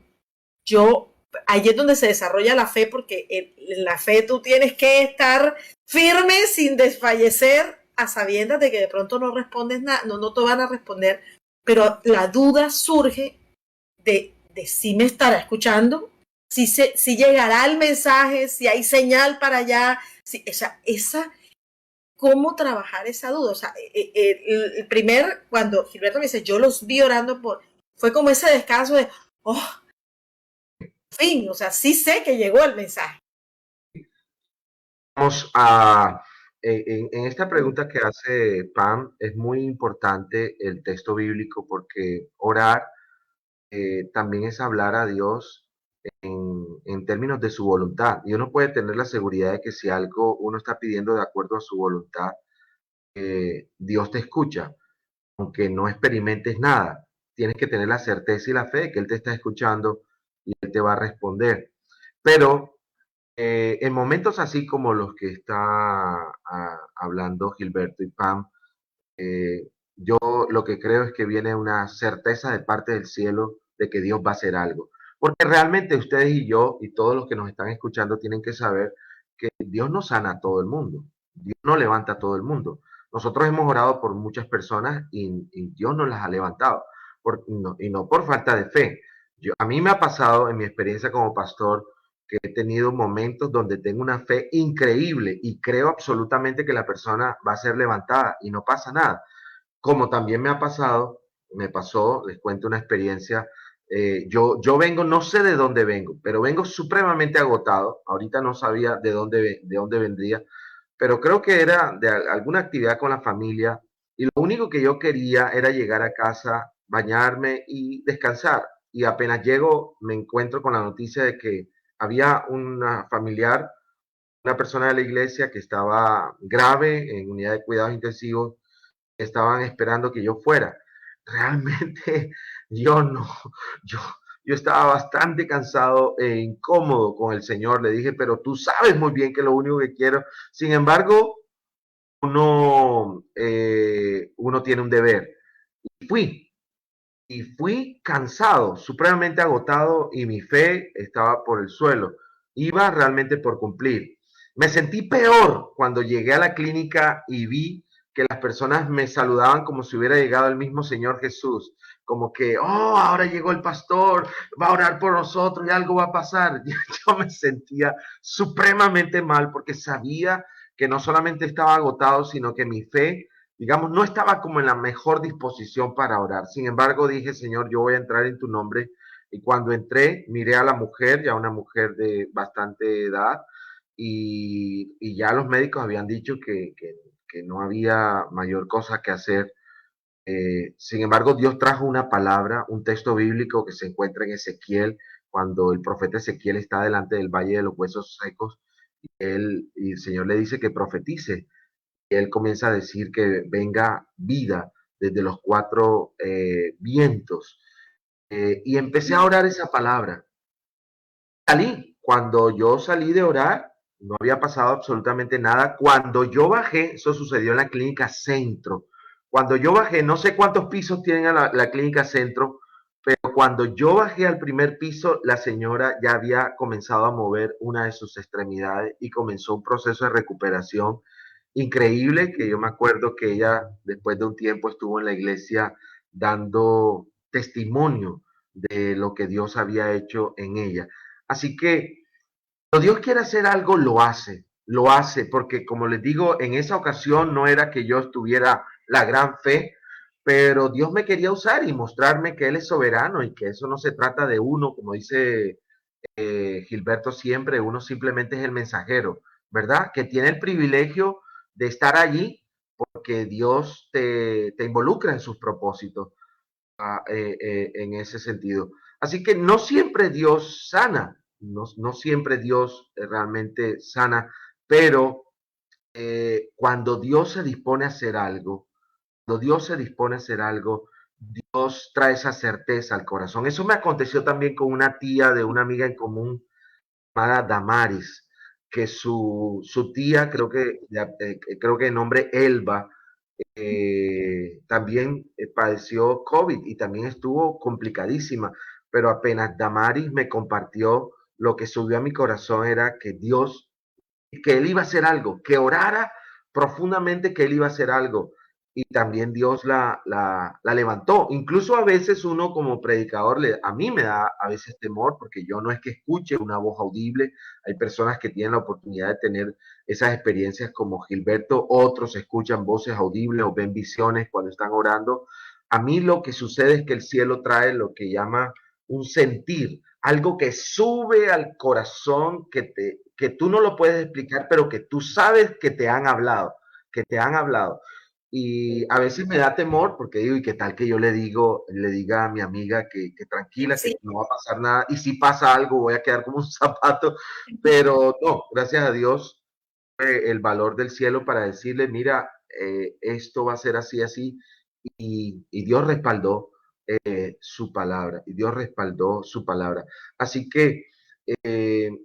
Ahí es donde se desarrolla la fe, porque en la fe tú tienes que estar firme sin desfallecer a sabiendas de que de pronto no respondes nada, no te van a responder, pero la duda surge de si me estará escuchando, si llegará el mensaje, si hay señal para allá, cómo trabajar esa duda. O sea, el primer, cuando Gilberto me dice, yo los vi orando fue como ese descanso de, fin, o sea, sí sé que llegó el mensaje. Vamos a, en esta pregunta que hace Pam, es muy importante el texto bíblico porque orar también es hablar a Dios en términos de su voluntad. Y uno puede tener la seguridad de que si algo uno está pidiendo de acuerdo a su voluntad, Dios te escucha, aunque no experimentes nada. Tienes que tener la certeza y la fe de que Él te está escuchando y Él te va a responder. Pero en momentos así como los que está hablando Gilberto y Pam, yo lo que creo es que viene una certeza de parte del cielo de que Dios va a hacer algo. Porque realmente ustedes y yo y todos los que nos están escuchando tienen que saber que Dios no sana a todo el mundo. Dios no levanta a todo el mundo. Nosotros hemos orado por muchas personas y Dios nos las ha levantado. Y no por falta de fe. A mí me ha pasado en mi experiencia como pastor que he tenido momentos donde tengo una fe increíble y creo absolutamente que la persona va a ser levantada y no pasa nada. Como también me pasó, les cuento una experiencia. Yo vengo, no sé de dónde vengo, pero vengo supremamente agotado. Ahorita no sabía de dónde vendría, pero creo que era de alguna actividad con la familia y lo único que yo quería era llegar a casa, bañarme y descansar. Y apenas llego, me encuentro con la noticia de que había una familiar, una persona de la iglesia que estaba grave en unidad de cuidados intensivos, estaban esperando que yo fuera. Realmente yo no, yo, yo estaba bastante cansado e incómodo con el Señor. Le dije, pero tú sabes muy bien que lo único que quiero. Sin embargo, uno tiene un deber. Y fui cansado, supremamente agotado y mi fe estaba por el suelo. Iba realmente por cumplir. Me sentí peor cuando llegué a la clínica y vi que las personas me saludaban como si hubiera llegado el mismo Señor Jesús, como que, oh, ahora llegó el pastor, va a orar por nosotros y algo va a pasar. Yo me sentía supremamente mal porque sabía que no solamente estaba agotado, sino que mi fe, digamos, no estaba como en la mejor disposición para orar. Sin embargo, dije, Señor, yo voy a entrar en tu nombre. Y cuando entré, miré a la mujer, ya una mujer de bastante edad, y ya los médicos habían dicho que no había mayor cosa que hacer. Sin embargo, Dios trajo una palabra, un texto bíblico que se encuentra en Ezequiel, cuando el profeta Ezequiel está delante del valle de los huesos secos, Y el Señor le dice que profetice. Y él comienza a decir que venga vida desde los cuatro vientos. Y empecé a orar esa palabra. Cuando yo salí de orar, no había pasado absolutamente nada. Cuando yo bajé, eso sucedió en la clínica Centro. Cuando yo bajé, no sé cuántos pisos tiene la clínica Centro, pero cuando yo bajé al primer piso, la señora ya había comenzado a mover una de sus extremidades y comenzó un proceso de recuperación increíble, que yo me acuerdo que ella después de un tiempo estuvo en la iglesia dando testimonio de lo que Dios había hecho en ella. Así que cuando Dios quiere hacer algo, lo hace, porque como les digo, en esa ocasión no era que yo tuviera la gran fe, pero Dios me quería usar y mostrarme que Él es soberano y que eso no se trata de uno, como dice Gilberto siempre, uno simplemente es el mensajero, ¿verdad? Que tiene el privilegio de estar allí porque Dios te involucra en sus propósitos en ese sentido. Así que no siempre Dios sana, no siempre Dios realmente sana, pero cuando Dios se dispone a hacer algo, cuando Dios se dispone a hacer algo, Dios trae esa certeza al corazón. Eso me aconteció también con una tía de una amiga en común llamada Damaris, que su tía, creo que de nombre Elba, también padeció COVID y también estuvo complicadísima, pero apenas Damaris me compartió, lo que subió a mi corazón era que Dios, que Él iba a hacer algo, que orara profundamente que Él iba a hacer algo. Y también Dios la levantó. Incluso a veces uno como predicador, a mí me da a veces temor porque yo no es que escuche una voz audible. Hay personas que tienen la oportunidad de tener esas experiencias como Gilberto, otros escuchan voces audibles o ven visiones cuando están orando. A mí lo que sucede es que el cielo trae lo que llama un sentir, algo que sube al corazón, que tú no lo puedes explicar, pero que tú sabes que te han hablado, que te han hablado. Y a veces me da temor porque digo, ¿y qué tal que yo le diga a mi amiga que tranquila, Sí. que no va a pasar nada? Y si pasa algo, voy a quedar como un zapato. Pero no, gracias a Dios, el valor del cielo para decirle, mira, esto va a ser así, así. Y Dios respaldó su palabra. Y Dios respaldó su palabra. Así que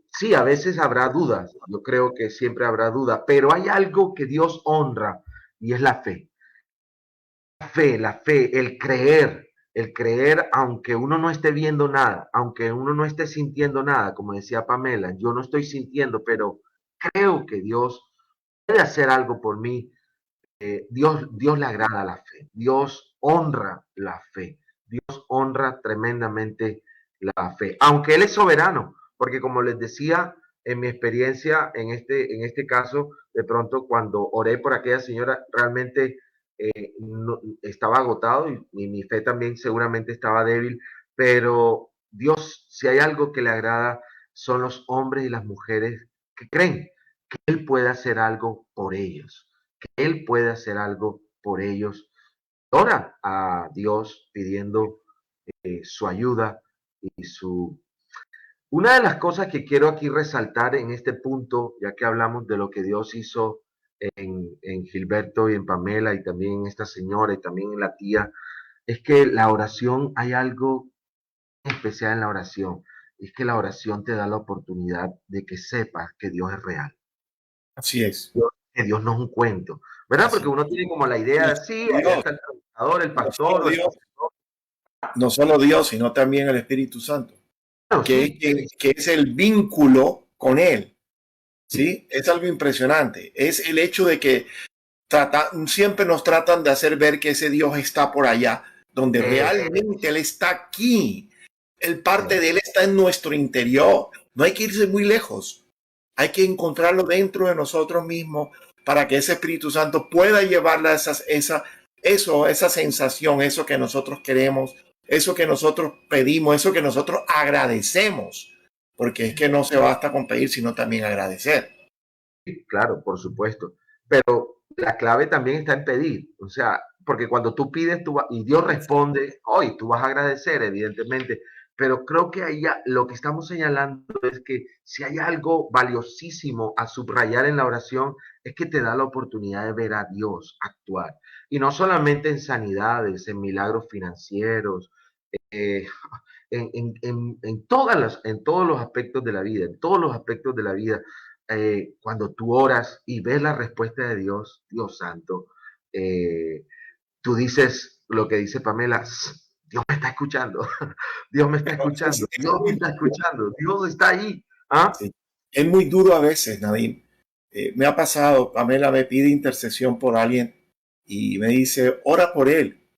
sí, a veces habrá dudas. Yo creo que siempre habrá dudas. Pero hay algo que Dios honra y es la fe. La fe, el creer aunque uno no esté viendo nada, aunque uno no esté sintiendo nada, como decía Pamela, yo no estoy sintiendo, pero creo que Dios puede hacer algo por mí. Dios le agrada la fe, Dios honra la fe, Dios honra tremendamente la fe, aunque Él es soberano, porque como les decía, en mi experiencia, en este caso, de pronto cuando oré por aquella señora, realmente no, estaba agotado y mi fe también seguramente estaba débil, pero Dios, si hay algo que le agrada, son los hombres y las mujeres que creen que Él puede hacer algo por ellos, que Él puede hacer algo por ellos. Ora a Dios pidiendo su ayuda y su... Una de las cosas que quiero aquí resaltar en este punto, ya que hablamos de lo que Dios hizo en Gilberto y en Pamela y también en esta señora y también en la tía, es que la oración, hay algo especial en la oración, es que la oración te da la oportunidad de que sepas que Dios es real. Así es. Que Dios no es un cuento, ¿verdad? Así Porque uno tiene como la idea de, sí, allá Dios, está el predicador, el no pastor, solo o el Dios, profesor. no solo Dios, sino también el Espíritu Santo, Claro, sí, que es el vínculo con Él. sí, ¿Sí? Es algo impresionante. Es el hecho de que siempre nos tratan de hacer ver que ese Dios está por allá, donde realmente Él está aquí. El parte de Él está en nuestro interior. No hay que irse muy lejos. Hay que encontrarlo dentro de nosotros mismos para que ese Espíritu Santo pueda llevarla a esa sensación, eso que nosotros queremos, eso que nosotros pedimos, eso que nosotros agradecemos. Porque es que no se basta con pedir, sino también agradecer. claro, por supuesto. Pero la clave también está en pedir. O sea, porque cuando tú pides y Dios responde, hoy tú vas a agradecer, evidentemente. pero creo que lo que estamos señalando es que si hay algo valiosísimo a subrayar en la oración, es que te da la oportunidad de ver a Dios actuar. Y no solamente en sanidades, en milagros financieros, eh, en todos los aspectos de la vida, en todos los aspectos de la vida. Cuando tú oras y ves la respuesta de Dios, Dios santo, tú dices lo que dice Pamela: Dios me está escuchando, Dios me está escuchando, Dios me está escuchando, Dios está ahí. ¿Ah? Sí. Es muy duro a veces, Nadim. Me ha pasado, Pamela me pide intercesión por alguien y me dice, ora por él.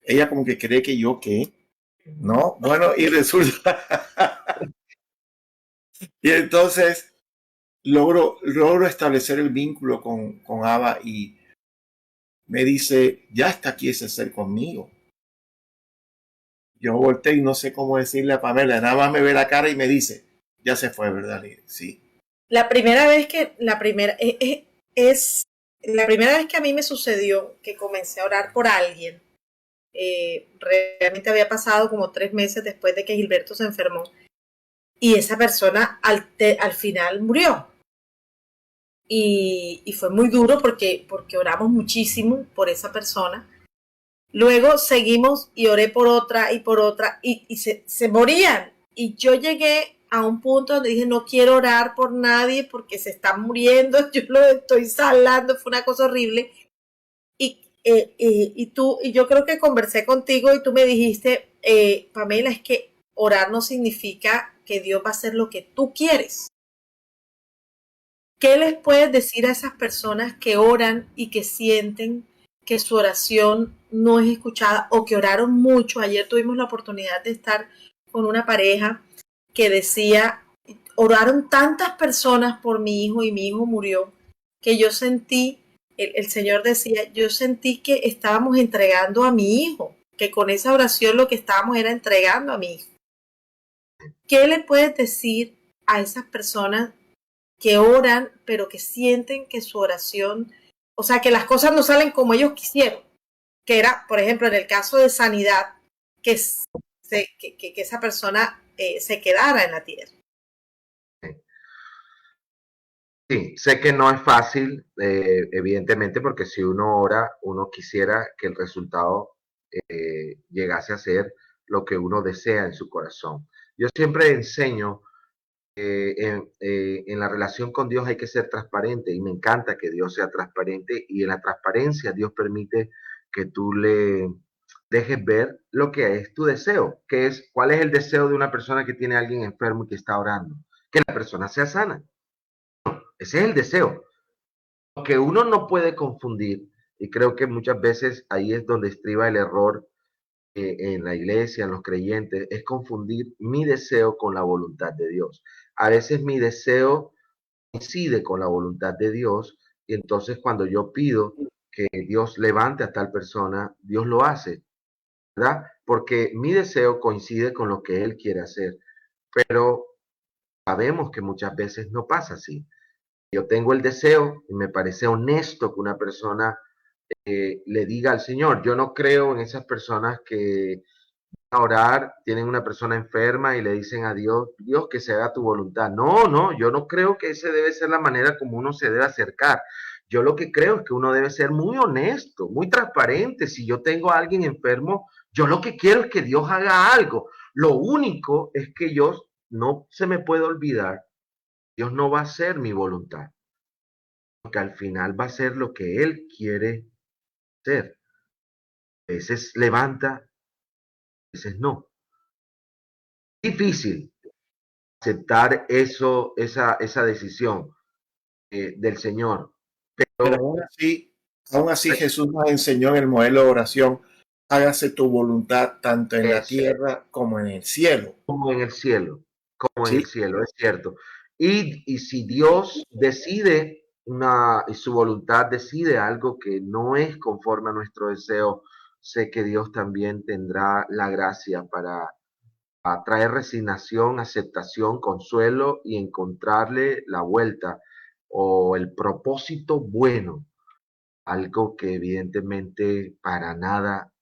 Ella como que cree que yo, ¿qué? No, bueno, y resulta, y entonces logro establecer el vínculo con Abba y me dice, ya está aquí ese ser conmigo. Yo volteé y no sé cómo decirle a Pamela, nada más me ve la cara y me dice, ya se fue, ¿verdad? Le dije, sí. La primera vez que, es la primera vez que a mí me sucedió que comencé a orar por alguien, realmente había pasado como 3 meses después de que Gilberto se enfermó y esa persona al final murió. Y fue muy duro porque oramos muchísimo por esa persona. Luego seguimos y oré por otra y se morían. Y yo llegué a un punto donde dije, no quiero orar por nadie porque se están muriendo, yo lo estoy salando, fue una cosa horrible. Y yo creo que conversé contigo y tú me dijiste, Pamela, es que orar no significa que Dios va a hacer lo que tú quieres. ¿Qué les puedes decir a esas personas que oran y que sienten que su oración no es escuchada o que oraron mucho? Ayer tuvimos la oportunidad de estar con una pareja que decía, oraron tantas personas por mi hijo y mi hijo murió, que yo sentí, el Señor decía, yo sentí que estábamos entregando a mi hijo, que con esa oración lo que estábamos era entregando a mi hijo. ¿Qué le puedes decir a esas personas que oran, pero que sienten que su oración, o sea, que las cosas no salen como ellos quisieron? Que era, por ejemplo, en el caso de sanidad, que esa persona se quedara en la tierra. Sí, sé que no es fácil, evidentemente, porque si uno ora, uno quisiera que el resultado llegase a ser lo que uno desea en su corazón. Yo siempre enseño en la relación con Dios hay que ser transparente y me encanta que Dios sea transparente y en la transparencia Dios permite que tú le dejes ver lo que es tu deseo, que es cuál es el deseo de una persona que tiene a alguien enfermo y que está orando, que la persona sea sana. Ese es el deseo. Lo que uno no puede confundir, y creo que muchas veces ahí es donde estriba el error en la iglesia, en los creyentes, es confundir mi deseo con la voluntad de Dios. A veces mi deseo coincide con la voluntad de Dios y entonces cuando yo pido que Dios levante a tal persona, Dios lo hace, ¿verdad? Porque mi deseo coincide con lo que Él quiere hacer, pero sabemos que muchas veces no pasa así. Yo tengo el deseo y me parece honesto que una persona le diga al Señor, yo no creo en esas personas que a orar, tienen una persona enferma y le dicen a Dios, Dios, que se haga tu voluntad. No, no, yo no creo que esa debe ser la manera como uno se debe acercar. Yo lo que creo es que uno debe ser muy honesto, muy transparente. Si yo tengo a alguien enfermo, yo lo que quiero es que Dios haga algo. Lo único es que yo no se me puede olvidar, Dios no va a hacer mi voluntad, porque al final va a ser lo que Él quiere hacer. A veces levanta, a veces no. Difícil aceptar esa decisión del Señor. Pero Pero aún así Jesús nos enseñó en el modelo de oración, hágase tu voluntad tanto en la es tierra como en el cielo. como en el cielo, como en ¿Sí? el cielo, es cierto. Y si Dios decide y su voluntad decide algo que no es conforme a nuestro deseo, sé que Dios también tendrá la gracia para traer resignación, aceptación, consuelo y encontrarle la vuelta o el propósito bueno, algo que evidentemente para nada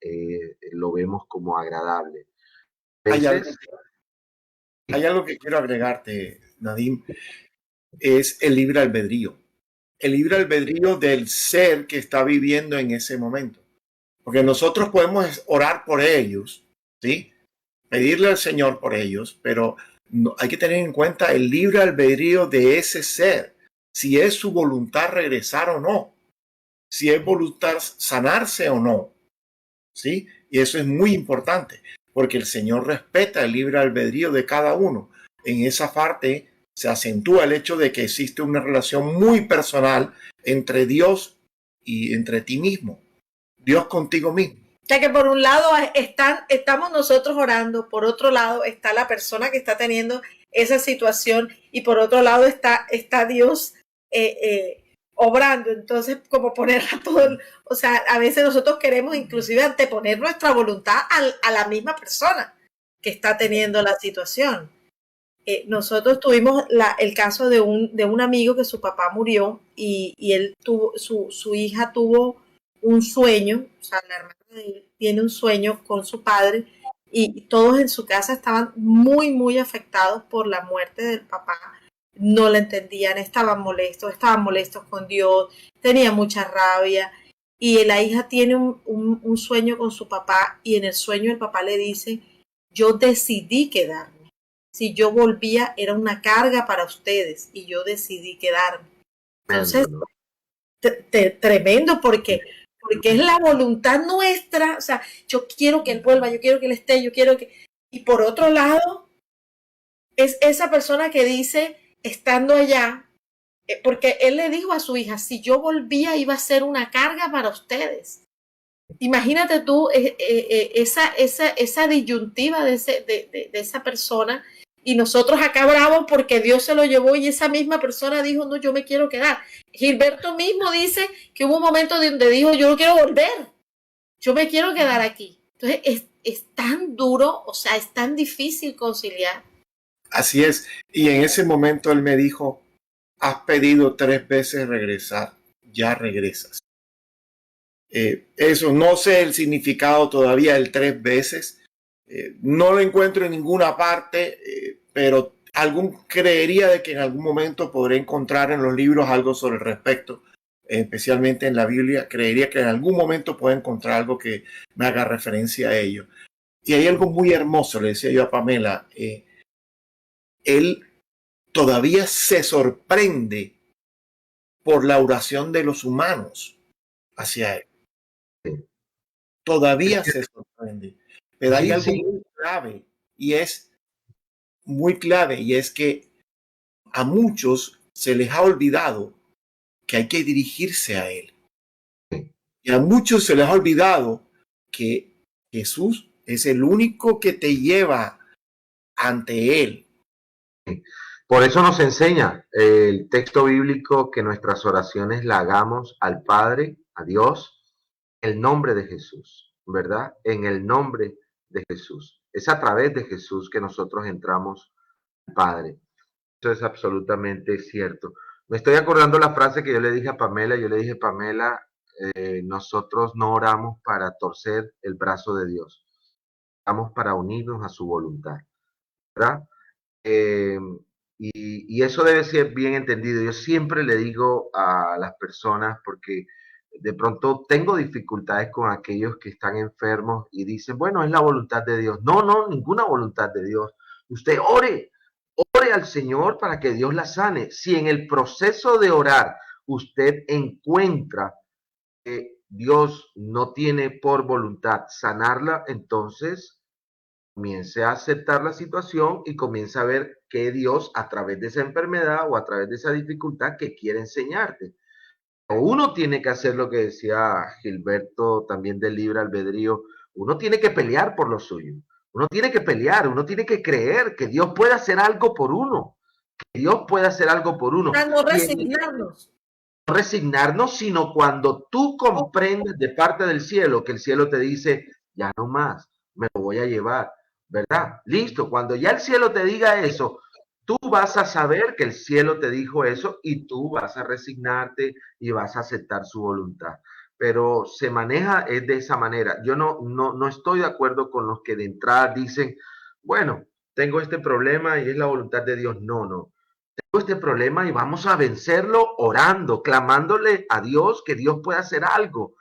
lo vemos como agradable. Hay algo, veces. hay algo que quiero agregarte, Nadim, es el libre albedrío. El libre albedrío del ser que está viviendo en ese momento. Porque nosotros podemos orar por ellos, ¿sí? Pedirle al Señor por ellos, pero hay que tener en cuenta el libre albedrío de ese ser, si es su voluntad regresar o no, si es voluntad sanarse o no, ¿sí? Y eso es muy importante, porque el Señor respeta el libre albedrío de cada uno. En esa parte se acentúa el hecho de que existe una relación muy personal entre Dios y entre ti mismo, Dios contigo mismo. O sea que por un lado estamos nosotros orando, por otro lado está la persona que está teniendo esa situación y por otro lado está Dios obrando. Entonces, como poner a todo, o sea, a veces nosotros queremos inclusive anteponer nuestra voluntad a la misma persona que está teniendo la situación. Nosotros tuvimos el caso de un amigo que su papá murió y él tuvo, su hija tuvo un sueño, o sea, la hermana de él tiene un sueño con su padre y todos en su casa estaban muy, muy afectados por la muerte del papá. No la entendían, estaban molestos con Dios, tenían mucha rabia. Y la hija tiene un sueño con su papá y en el sueño el papá le dice, yo decidí quedarme. Si yo volvía era una carga para ustedes y yo decidí quedarme. Entonces, tremendo porque es la voluntad nuestra, o sea, yo quiero que él vuelva, yo quiero que él esté, yo quiero que... Y por otro lado, es esa persona que dice, estando allá, porque él le dijo a su hija, si yo volvía iba a ser una carga para ustedes. Imagínate tú esa disyuntiva de esa persona y nosotros acá bravos porque Dios se lo llevó y esa misma persona dijo, no, yo me quiero quedar. Gilberto mismo dice que hubo un momento donde dijo, yo no quiero volver, yo me quiero quedar aquí. Entonces es tan duro, o sea, es tan difícil conciliar. Así es. Y en ese momento él me dijo, has pedido 3 veces regresar, ya regresas. Eso, no sé el significado todavía del 3 veces. No lo encuentro en ninguna parte, pero creería de que en algún momento podré encontrar en los libros algo sobre el respecto, especialmente en la Biblia. Creería que en algún momento puedo encontrar algo que me haga referencia a ello. Y hay algo muy hermoso, le decía yo a Pamela, él todavía se sorprende por la oración de los humanos hacia él. Todavía se sorprende. Pero hay algo muy clave y es muy clave y es que a muchos se les ha olvidado que hay que dirigirse a él. Y a muchos se les ha olvidado que Jesús es el único que te lleva ante él. Por eso nos enseña el texto bíblico que nuestras oraciones la hagamos al Padre, a Dios, en el nombre de Jesús, ¿verdad? En el nombre de Jesús. Es a través de Jesús que nosotros entramos al Padre. Eso es absolutamente cierto. Me estoy acordando la frase que yo le dije a Pamela. Yo le dije, Pamela, nosotros no oramos para torcer el brazo de Dios. Oramos para unirnos a su voluntad, ¿verdad? Y eso debe ser bien entendido. Yo siempre le digo a las personas, porque de pronto tengo dificultades con aquellos que están enfermos y dicen, bueno, es la voluntad de Dios. No, no, ninguna voluntad de Dios. Usted ore al Señor para que Dios la sane. Si en el proceso de orar usted encuentra que Dios no tiene por voluntad sanarla, entonces comience a aceptar la situación y comience a ver que Dios a través de esa enfermedad o a través de esa dificultad que quiere enseñarte. Uno tiene que hacer lo que decía Gilberto también del libre albedrío, uno tiene que pelear por lo suyo, uno tiene que pelear, uno tiene que creer que Dios puede hacer algo por uno, que Dios puede hacer algo por uno. Para no resignarnos. No resignarnos, sino cuando tú comprendes de parte del cielo que el cielo te dice, ya no más, me lo voy a llevar, ¿verdad? Listo, cuando ya el cielo te diga eso, tú vas a saber que el cielo te dijo eso y tú vas a resignarte y vas a aceptar su voluntad. Pero se maneja es de esa manera. Yo no estoy de acuerdo con los que de entrada dicen, bueno, tengo este problema y es la voluntad de Dios. No, no. Tengo este problema y vamos a vencerlo orando, clamándole a Dios que Dios pueda hacer algo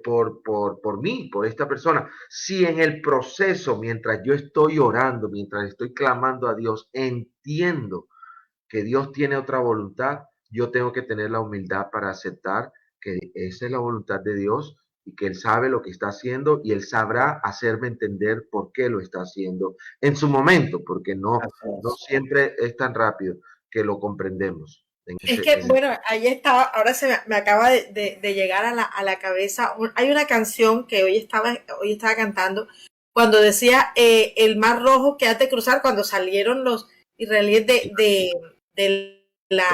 por mí, por esta persona. Si en el proceso, mientras yo estoy orando, mientras estoy clamando a Dios, entiendo que Dios tiene otra voluntad, yo tengo que tener la humildad para aceptar que esa es la voluntad de Dios y que Él sabe lo que está haciendo y Él sabrá hacerme entender por qué lo está haciendo en su momento, porque no siempre es tan rápido que lo comprendemos. Es que, bueno, ahí estaba, ahora me acaba de llegar a la cabeza, hay una canción que hoy estaba cantando, cuando decía el Mar Rojo que de cruzar, cuando salieron los israelíes de la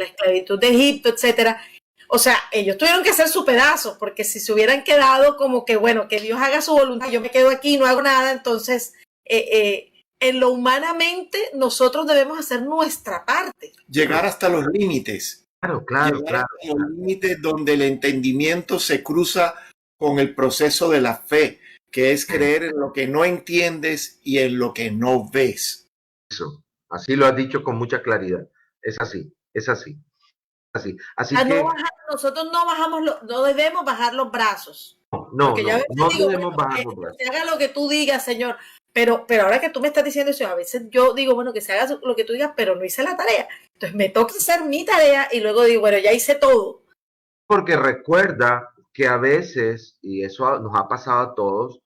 esclavitud de Egipto, etcétera. O sea, ellos tuvieron que hacer su pedazo, porque si se hubieran quedado como que, bueno, que Dios haga su voluntad, yo me quedo aquí, no hago nada, entonces en lo humanamente nosotros debemos hacer nuestra parte. Llegar hasta los límites. Claro. Hasta los límites donde el entendimiento se cruza con el proceso de la fe, que es creer en lo que no entiendes y en lo que no ves. Eso, así lo has dicho con mucha claridad. Es así. Así que nosotros no debemos bajar los brazos. No debemos bajar los brazos. Que se haga lo que tú digas, Señor. Pero ahora que tú me estás diciendo eso, a veces yo digo, bueno, que se haga lo que tú digas, pero no hice la tarea. Entonces me toca hacer mi tarea y luego digo, bueno, ya hice todo. Porque recuerda que a veces, y eso nos ha pasado a todos,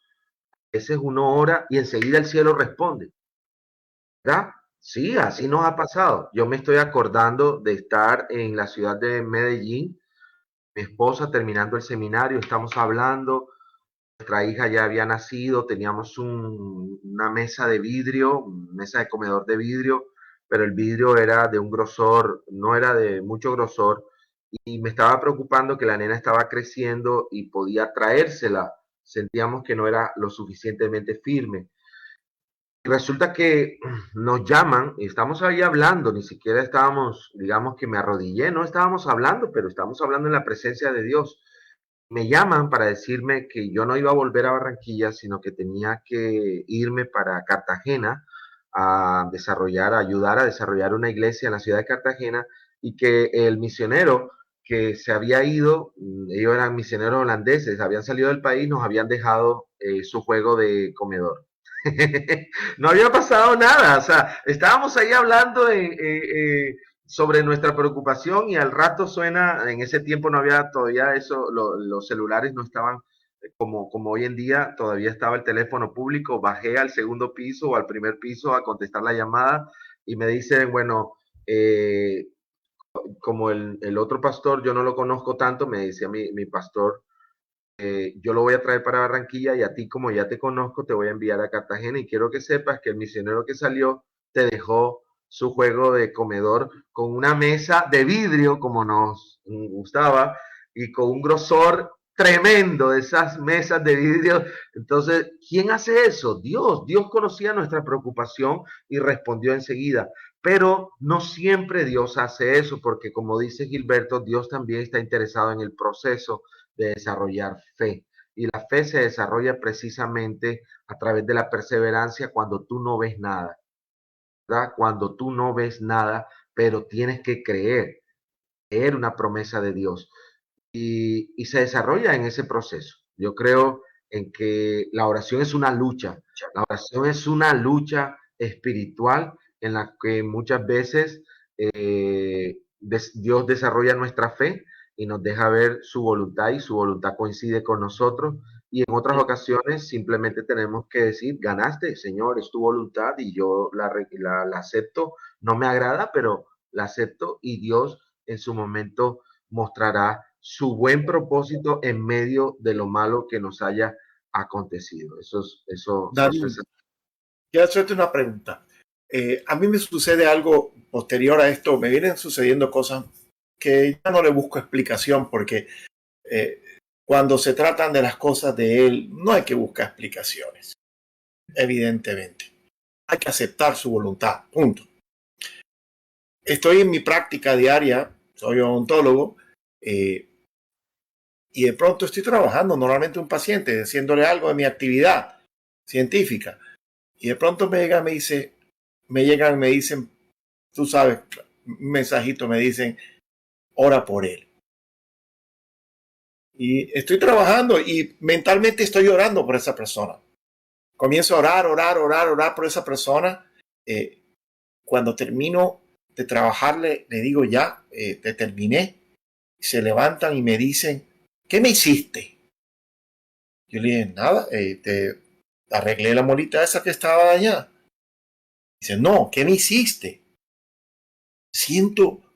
a veces uno ora y enseguida el cielo responde. ¿Verdad? Sí, así nos ha pasado. Yo me estoy acordando de estar en la ciudad de Medellín, mi esposa terminando el seminario, estamos hablando, nuestra hija ya había nacido, teníamos una mesa de vidrio, mesa de comedor de vidrio, pero el vidrio era de un grosor, no era de mucho grosor, y me estaba preocupando que la nena estaba creciendo y podía traérsela. Sentíamos que no era lo suficientemente firme. Resulta que nos llaman y estamos ahí hablando, ni siquiera estábamos, digamos que me arrodillé, no estábamos hablando, pero estamos hablando en la presencia de Dios. Me llaman para decirme que yo no iba a volver a Barranquilla, sino que tenía que irme para Cartagena a ayudar a desarrollar una iglesia en la ciudad de Cartagena y que el misionero que se había ido, ellos eran misioneros holandeses, habían salido del país, nos habían dejado su juego de comedor. No había pasado nada, o sea, estábamos ahí hablando sobre nuestra preocupación y al rato suena, en ese tiempo no había todavía eso, los celulares no estaban como hoy en día, todavía estaba el teléfono público, bajé al segundo piso o al primer piso a contestar la llamada y me dicen, bueno, como el otro pastor, yo no lo conozco tanto, me decía mi pastor, yo lo voy a traer para Barranquilla y a ti, como ya te conozco, te voy a enviar a Cartagena y quiero que sepas que el misionero que salió te dejó su juego de comedor con una mesa de vidrio como nos gustaba y con un grosor tremendo de esas mesas de vidrio. Entonces, ¿quién hace eso? Dios. Dios conocía nuestra preocupación y respondió enseguida. Pero no siempre Dios hace eso, porque como dice Gilberto, Dios también está interesado en el proceso de desarrollar fe. Y la fe se desarrolla precisamente a través de la perseverancia cuando tú no ves nada, ¿verdad? Cuando tú no ves nada, pero tienes que creer una promesa de Dios. Y se desarrolla en ese proceso. Yo creo en que la oración es una lucha. La oración es una lucha espiritual en la que muchas veces Dios desarrolla nuestra fe y nos deja ver su voluntad y su voluntad coincide con nosotros. Y en otras ocasiones simplemente tenemos que decir, ganaste, Señor, es tu voluntad y yo la acepto. No me agrada, pero la acepto y Dios en su momento mostrará su buen propósito en medio de lo malo que nos haya acontecido. David, quiero hacerte una pregunta. A mí me sucede algo posterior a esto, me vienen sucediendo cosas que ya no le busco explicación porque cuando se tratan de las cosas de Él no hay que buscar explicaciones, evidentemente. Hay que aceptar su voluntad, punto. Estoy en mi práctica diaria, soy odontólogo, y de pronto estoy trabajando normalmente un paciente, haciéndole algo de mi actividad científica. Y de pronto me llegan, me dicen, tú sabes, un mensajito, me dicen, ora por él. Y estoy trabajando y mentalmente estoy orando por esa persona. Comienzo a orar por esa persona. Cuando termino de trabajarle, le digo ya, te terminé. Se levantan y me dicen, ¿qué me hiciste? Yo le dije, nada, te arreglé la molita esa que estaba dañada. Dice, no, ¿qué me hiciste?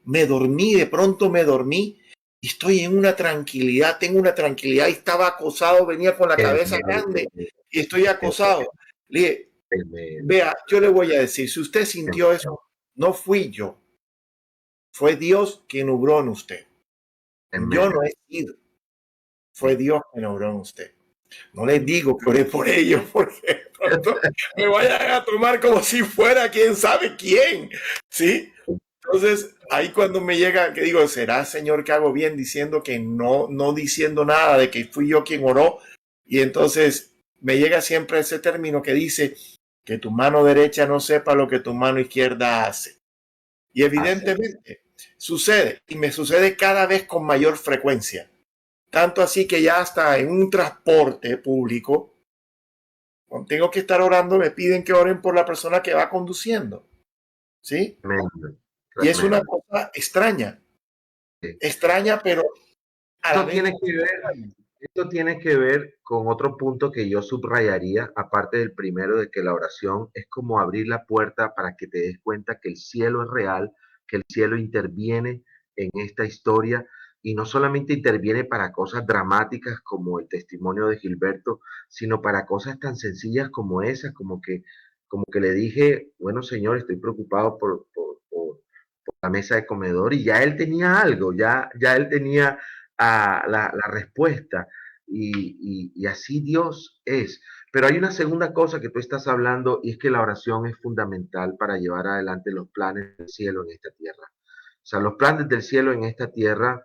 Me dormí, de pronto me dormí y estoy en una tranquilidad, tengo una tranquilidad y estaba acosado, venía con la cabeza grande y estoy acosado. Le dije, vea, yo le voy a decir, si usted sintió eso, no fui yo, fue Dios quien obró en usted. Yo no he sido, fue Dios quien obró en usted. No les digo que oré por ellos porque pronto me vayan a tomar como si fuera quién sabe quién, ¿sí? Entonces, ahí cuando me llega, que digo, ¿será, Señor, que hago bien diciendo que no diciendo nada de que fui yo quien oró? Y entonces me llega siempre ese término que dice que tu mano derecha no sepa lo que tu mano izquierda hace. Y evidentemente sucede, y me sucede cada vez con mayor frecuencia. Tanto así que ya hasta en un transporte público, cuando tengo que estar orando, me piden que oren por la persona que va conduciendo. ¿Sí? Y es una cosa extraña. Extraña, pero a la vez... Esto tiene que ver con otro punto que yo subrayaría, aparte del primero, de que la oración es como abrir la puerta para que te des cuenta que el cielo es real, que el cielo interviene en esta historia y no solamente interviene para cosas dramáticas como el testimonio de Gilberto, sino para cosas tan sencillas como esas, como que le dije, bueno, Señor, estoy preocupado por la mesa de comedor y ya él tenía algo, ya él tenía la respuesta y así Dios es. Pero hay una segunda cosa que tú estás hablando y es que la oración es fundamental para llevar adelante los planes del cielo en esta tierra. O sea, los planes del cielo en esta tierra,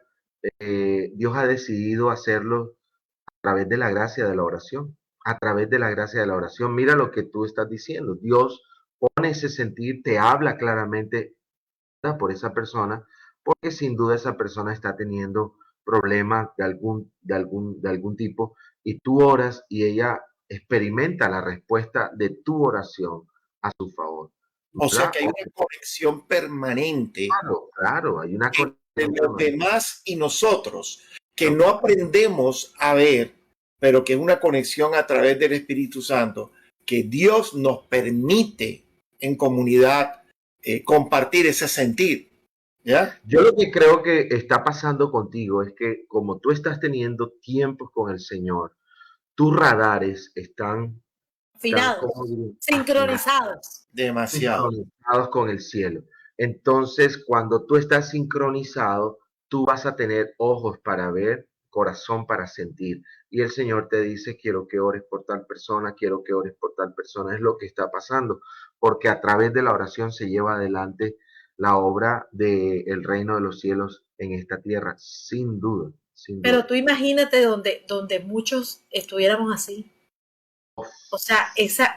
Dios ha decidido hacerlo a través de la gracia de la oración, a través de la gracia de la oración. Mira lo que tú estás diciendo. Dios pone ese sentir, te habla claramente por esa persona, porque sin duda esa persona está teniendo problemas de algún tipo y tú oras y ella experimenta la respuesta de tu oración a su favor. O sea que hay una conexión permanente. Claro, hay una conexión entre los demás y nosotros que no aprendemos a ver, pero que es una conexión a través del Espíritu Santo, que Dios nos permite en comunidad compartir ese sentir. ¿Ya? Yo lo que creo que está pasando contigo es que como tú estás teniendo tiempos con el Señor, tus radares están afinados, sincronizados. Demasiado. Sincronizados con el cielo. Entonces, cuando tú estás sincronizado, tú vas a tener ojos para ver, corazón para sentir. Y el Señor te dice, quiero que ores por tal persona, quiero que ores por tal persona. Es lo que está pasando, porque a través de la oración se lleva adelante la obra del reino de los cielos en esta tierra, sin duda. Pero tú imagínate donde muchos estuviéramos así. O sea, esa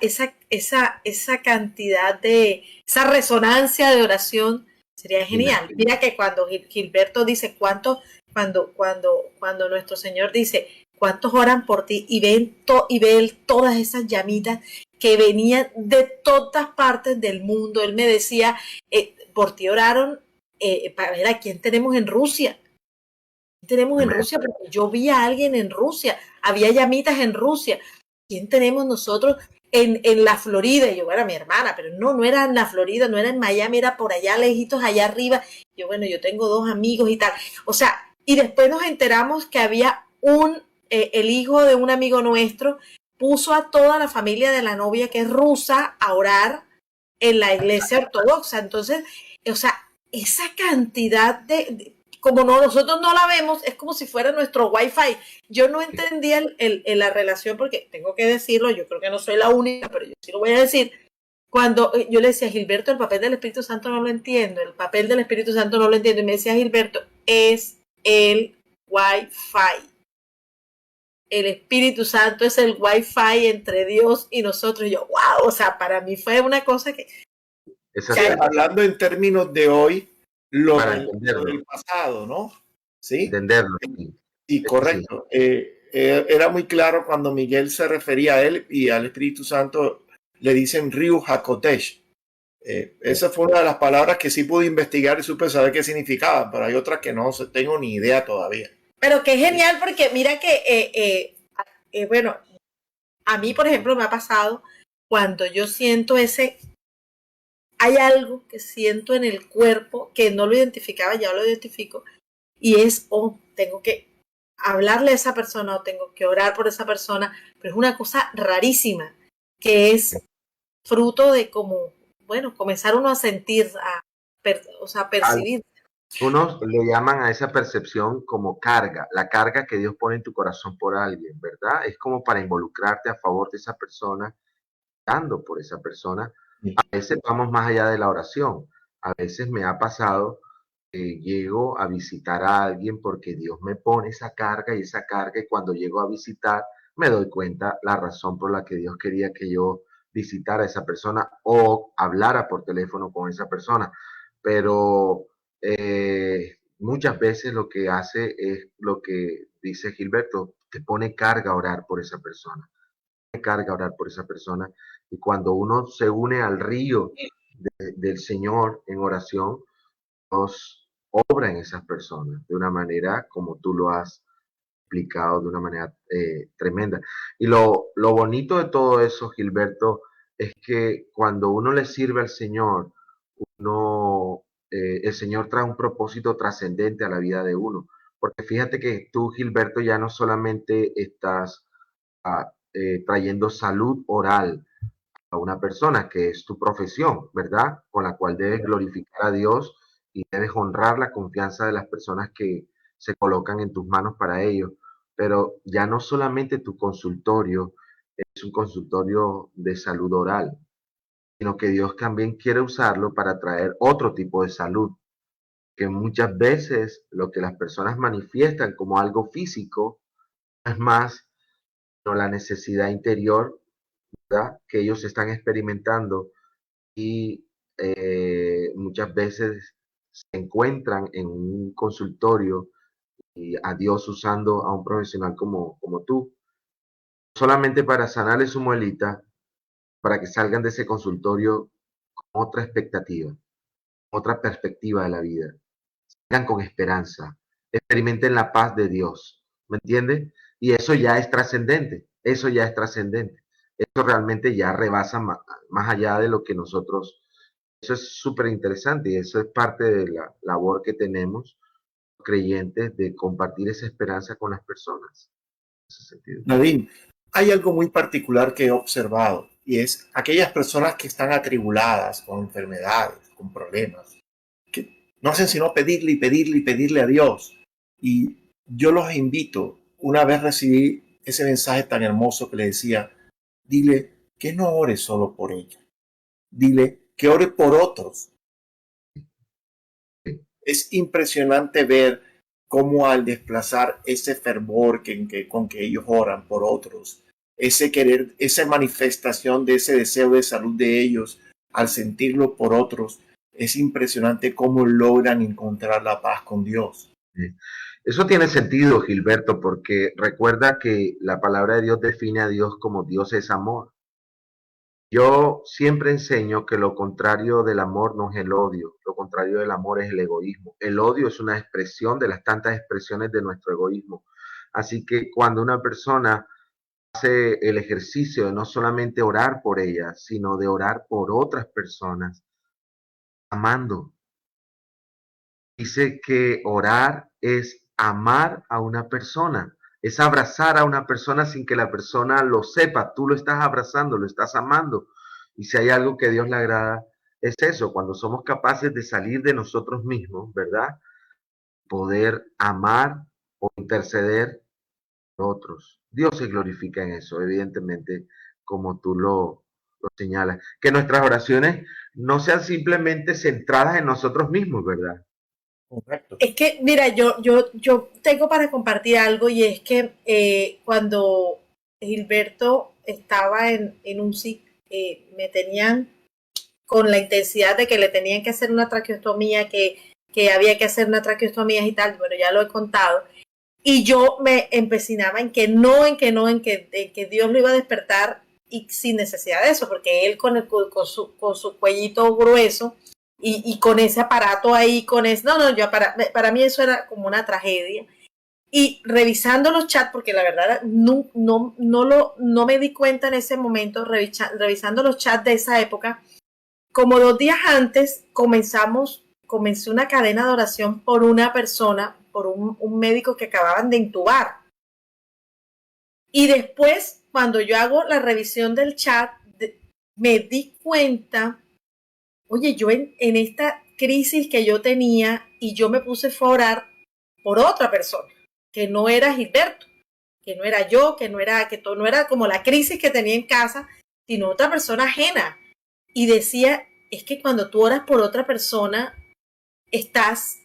cantidad esa resonancia de oración sería genial. Mira que cuando Gilberto dice cuando nuestro Señor dice cuántos oran por ti y ven todas esas llamitas que venían de todas partes del mundo. Él me decía, por ti oraron para ver a quién tenemos en Rusia. Tenemos en Rusia, porque yo vi a alguien en Rusia, había llamitas en Rusia. ¿Quién tenemos nosotros en la Florida? Y yo, era mi hermana, pero no era en la Florida, no era en Miami, era por allá lejitos, allá arriba. Yo, bueno, yo tengo 2 amigos y tal. O sea, y después nos enteramos que había el hijo de un amigo nuestro, puso a toda la familia de la novia, que es rusa, a orar en la iglesia ortodoxa. Entonces, o sea, esa cantidad como nosotros no la vemos, es como si fuera nuestro Wi-Fi. Yo no entendía la relación, porque tengo que decirlo, yo creo que no soy la única, pero yo sí lo voy a decir. Cuando yo le decía a Gilberto, el papel del Espíritu Santo no lo entiendo, el papel del Espíritu Santo no lo entiendo, y me decía Gilberto, es el Wi-Fi. el Espíritu Santo es el Wi-Fi entre Dios y nosotros. Y yo, wow, o sea, para mí fue una cosa que... hablando en términos de hoy, lo del pasado, ¿no? Sí. Entenderlo. Sí, correcto. Era muy claro cuando Miguel se refería a él y al Espíritu Santo, le dicen Riu HaKodesh. Esa fue una de las palabras que sí pude investigar y supe saber qué significaba, pero hay otras que no tengo ni idea todavía. Pero qué genial, porque mira que, bueno, a mí, por ejemplo, me ha pasado cuando yo siento hay algo que siento en el cuerpo que no lo identificaba, ya lo identifico, y es, tengo que hablarle a esa persona o tengo que orar por esa persona, pero es una cosa rarísima, que es fruto de como, bueno, comenzar uno a sentir, a percibir. Unos le llaman a esa percepción como carga, la carga que Dios pone en tu corazón por alguien, ¿verdad? Es como para involucrarte a favor de esa persona, dando por esa persona. A veces vamos más allá de la oración. A veces me ha pasado que llego a visitar a alguien porque Dios me pone esa carga y cuando llego a visitar me doy cuenta la razón por la que Dios quería que yo visitara a esa persona o hablara por teléfono con esa persona. Pero muchas veces lo que hace es lo que dice Gilberto, te pone carga a orar por esa persona. Carga orar por esa persona y cuando uno se une al río del Señor en oración, Dios obra en esas personas de una manera como tú lo has explicado, de una manera tremenda. Y lo bonito de todo eso, Gilberto, es que cuando uno le sirve al Señor, el Señor trae un propósito trascendente a la vida de uno. Porque fíjate que tú, Gilberto, ya no solamente estás trayendo salud oral a una persona, que es tu profesión, ¿verdad? Con la cual debes glorificar a Dios y debes honrar la confianza de las personas que se colocan en tus manos para ello. Pero ya no solamente tu consultorio es un consultorio de salud oral, sino que Dios también quiere usarlo para traer otro tipo de salud, que muchas veces lo que las personas manifiestan como algo físico es más no la necesidad interior, ¿verdad?, que ellos están experimentando y muchas veces se encuentran en un consultorio y a Dios usando a un profesional como tú, solamente para sanarle su muelita, para que salgan de ese consultorio con otra expectativa, otra perspectiva de la vida, salgan con esperanza, experimenten la paz de Dios, ¿me entiendes? Y eso ya es trascendente, eso ya es trascendente, eso realmente ya rebasa más allá de lo que nosotros. Eso es súper interesante y eso es parte de la labor que tenemos creyentes de compartir esa esperanza con las personas. Nadine, hay algo muy particular que he observado y es aquellas personas que están atribuladas con enfermedades, con problemas, que no hacen sino pedirle y pedirle y pedirle a Dios. Y yo los invito, una vez recibí ese mensaje tan hermoso que le decía, dile que no ore solo por ella, dile que ore por otros. Es impresionante ver cómo al desplazar ese fervor con que ellos oran por otros, ese querer, esa manifestación de ese deseo de salud de ellos, al sentirlo por otros, es impresionante cómo logran encontrar la paz con Dios. Eso tiene sentido, Gilberto, porque recuerda que la palabra de Dios define a Dios como Dios es amor. Yo siempre enseño que lo contrario del amor no es el odio, lo contrario del amor es el egoísmo. El odio es una expresión de las tantas expresiones de nuestro egoísmo. Así que cuando una persona hace el ejercicio de no solamente orar por ella, sino de orar por otras personas, amando. Dice que orar es amar a una persona, es abrazar a una persona sin que la persona lo sepa. Tú lo estás abrazando, lo estás amando. Y si hay algo que a Dios le agrada, es eso, cuando somos capaces de salir de nosotros mismos, ¿verdad? Poder amar o interceder por otros. Dios se glorifica en eso, evidentemente, como tú lo señalas. Que nuestras oraciones no sean simplemente centradas en nosotros mismos, ¿verdad? Correcto. Es que, mira, yo tengo para compartir algo y es que cuando Gilberto estaba en UCI, me tenían con la intensidad de que le tenían que hacer una traqueostomía, que había que hacer una traqueostomía y tal, bueno, ya lo he contado. Y yo me empecinaba en que no, en que Dios lo iba a despertar y sin necesidad de eso, porque él con su cuellito grueso y con ese aparato ahí, no, para mí eso era como una tragedia. Y revisando los chats, porque la verdad no me di cuenta en ese momento, revisando los chats de esa época, como 2 días antes comencé una cadena de oración por una persona, por un médico que acababan de intubar. Y después, cuando yo hago la revisión del chat, me di cuenta, oye, yo en esta crisis que yo tenía y yo me puse a orar por otra persona, que no era Gilberto, que no era yo, que no era como la crisis que tenía en casa, sino otra persona ajena. Y decía, es que cuando tú oras por otra persona, estás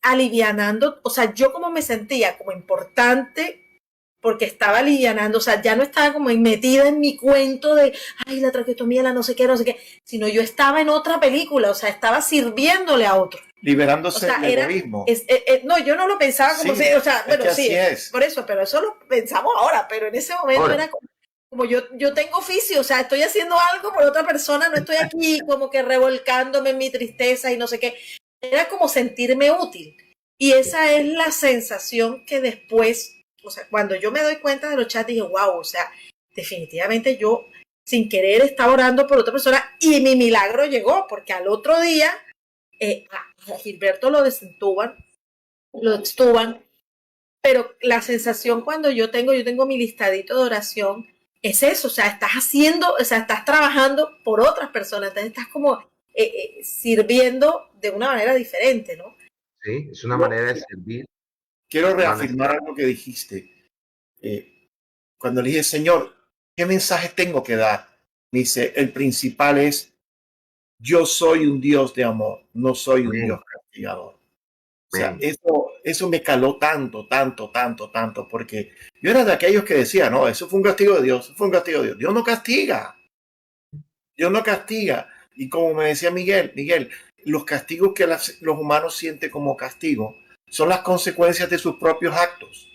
alivianando, o sea, yo como me sentía como importante porque estaba alivianando, o sea, ya no estaba como metida en mi cuento de, ay, la traqueotomía, la no sé qué, sino yo estaba en otra película, o sea, estaba sirviéndole a otro. Liberándose o sea, del egoísmo. No, yo no lo pensaba como sí, si, o sea, bueno, sí, es. por eso, pero eso lo pensamos ahora, pero en ese momento Ahora, era como yo tengo oficio, o sea, estoy haciendo algo por otra persona, no estoy aquí como que revolcándome en mi tristeza y no sé qué. Era como sentirme útil. Y esa es la sensación que después, o sea, cuando yo me doy cuenta de los chats, dije, wow, o sea, definitivamente yo sin querer estaba orando por otra persona y mi milagro llegó, porque al otro día a Gilberto lo extuban, pero la sensación cuando yo tengo mi listadito de oración, es eso, o sea, estás trabajando por otras personas, entonces estás como sirviendo de una manera diferente, ¿no? sí, es una manera de servir. Quiero reafirmar algo que dijiste. Cuando le dije, Señor, ¿qué mensaje tengo que dar? Me dice, el principal es, yo soy un Dios de amor, no soy un Dios castigador. O sea, eso me caló tanto, porque yo era de aquellos que decía, no, eso fue un castigo de Dios, eso fue un castigo de Dios. Dios no castiga. Dios no castiga. Y como me decía Miguel, los castigos que los humanos sienten como castigo son las consecuencias de sus propios actos.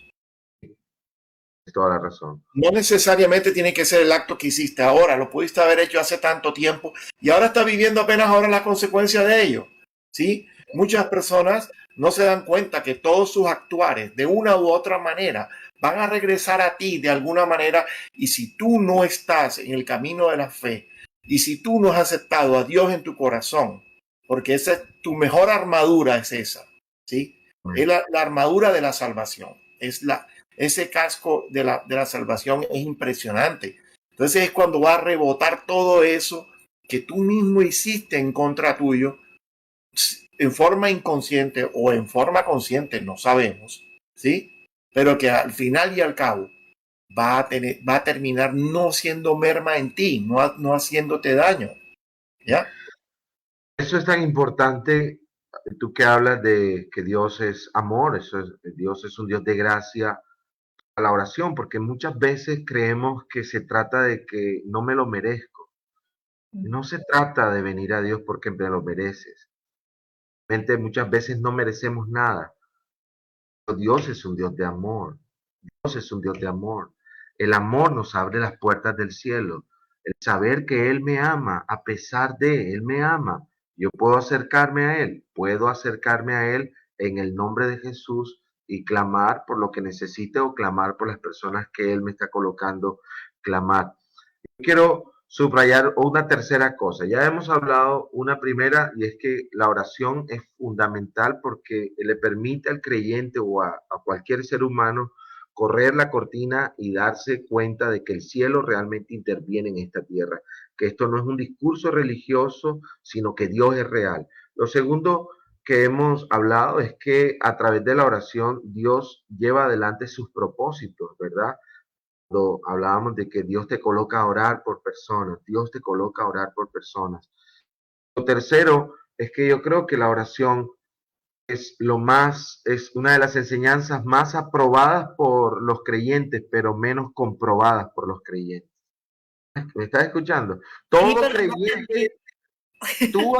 Toda la razón. No necesariamente tiene que ser el acto que hiciste ahora, lo pudiste haber hecho hace tanto tiempo y ahora está viviendo apenas ahora las consecuencias de ello. ¿Sí? Muchas personas no se dan cuenta que todos sus actuares de una u otra manera van a regresar a ti de alguna manera, y si tú no estás en el camino de la fe y si tú no has aceptado a Dios en tu corazón, porque esa es tu mejor armadura, es esa, ¿sí? Es la armadura de la salvación, ese casco de la salvación es impresionante. Entonces es cuando va a rebotar todo eso que tú mismo hiciste en contra tuyo, en forma inconsciente o en forma consciente, no sabemos, ¿sí? Pero que al final y al cabo va a terminar no siendo merma en ti, no haciéndote daño, ¿ya? Eso es tan importante, tú que hablas de que Dios es amor, Dios es un Dios de gracia a la oración, porque muchas veces creemos que se trata de que no me lo merezco. No se trata de venir a Dios porque me lo mereces. Muchas veces no merecemos nada. Pero Dios es un Dios de amor. Dios es un Dios de amor. El amor nos abre las puertas del cielo. El saber que Él me ama, a pesar de Él me ama. Yo puedo acercarme a Él en el nombre de Jesús y clamar por lo que necesite o clamar por las personas que Él me está colocando, clamar. Quiero subrayar una tercera cosa. Ya hemos hablado una primera, y es que la oración es fundamental porque le permite al creyente o a cualquier ser humano correr la cortina y darse cuenta de que el cielo realmente interviene en esta tierra, que esto no es un discurso religioso, sino que Dios es real. Lo segundo que hemos hablado es que a través de la oración Dios lleva adelante sus propósitos, ¿verdad? Cuando hablábamos de que Dios te coloca a orar por personas, Dios te coloca a orar por personas. Lo tercero es que yo creo que la oración es es una de las enseñanzas más aprobadas por los creyentes, pero menos comprobadas por los creyentes. ¿Me estás escuchando? Todo creyente, si tú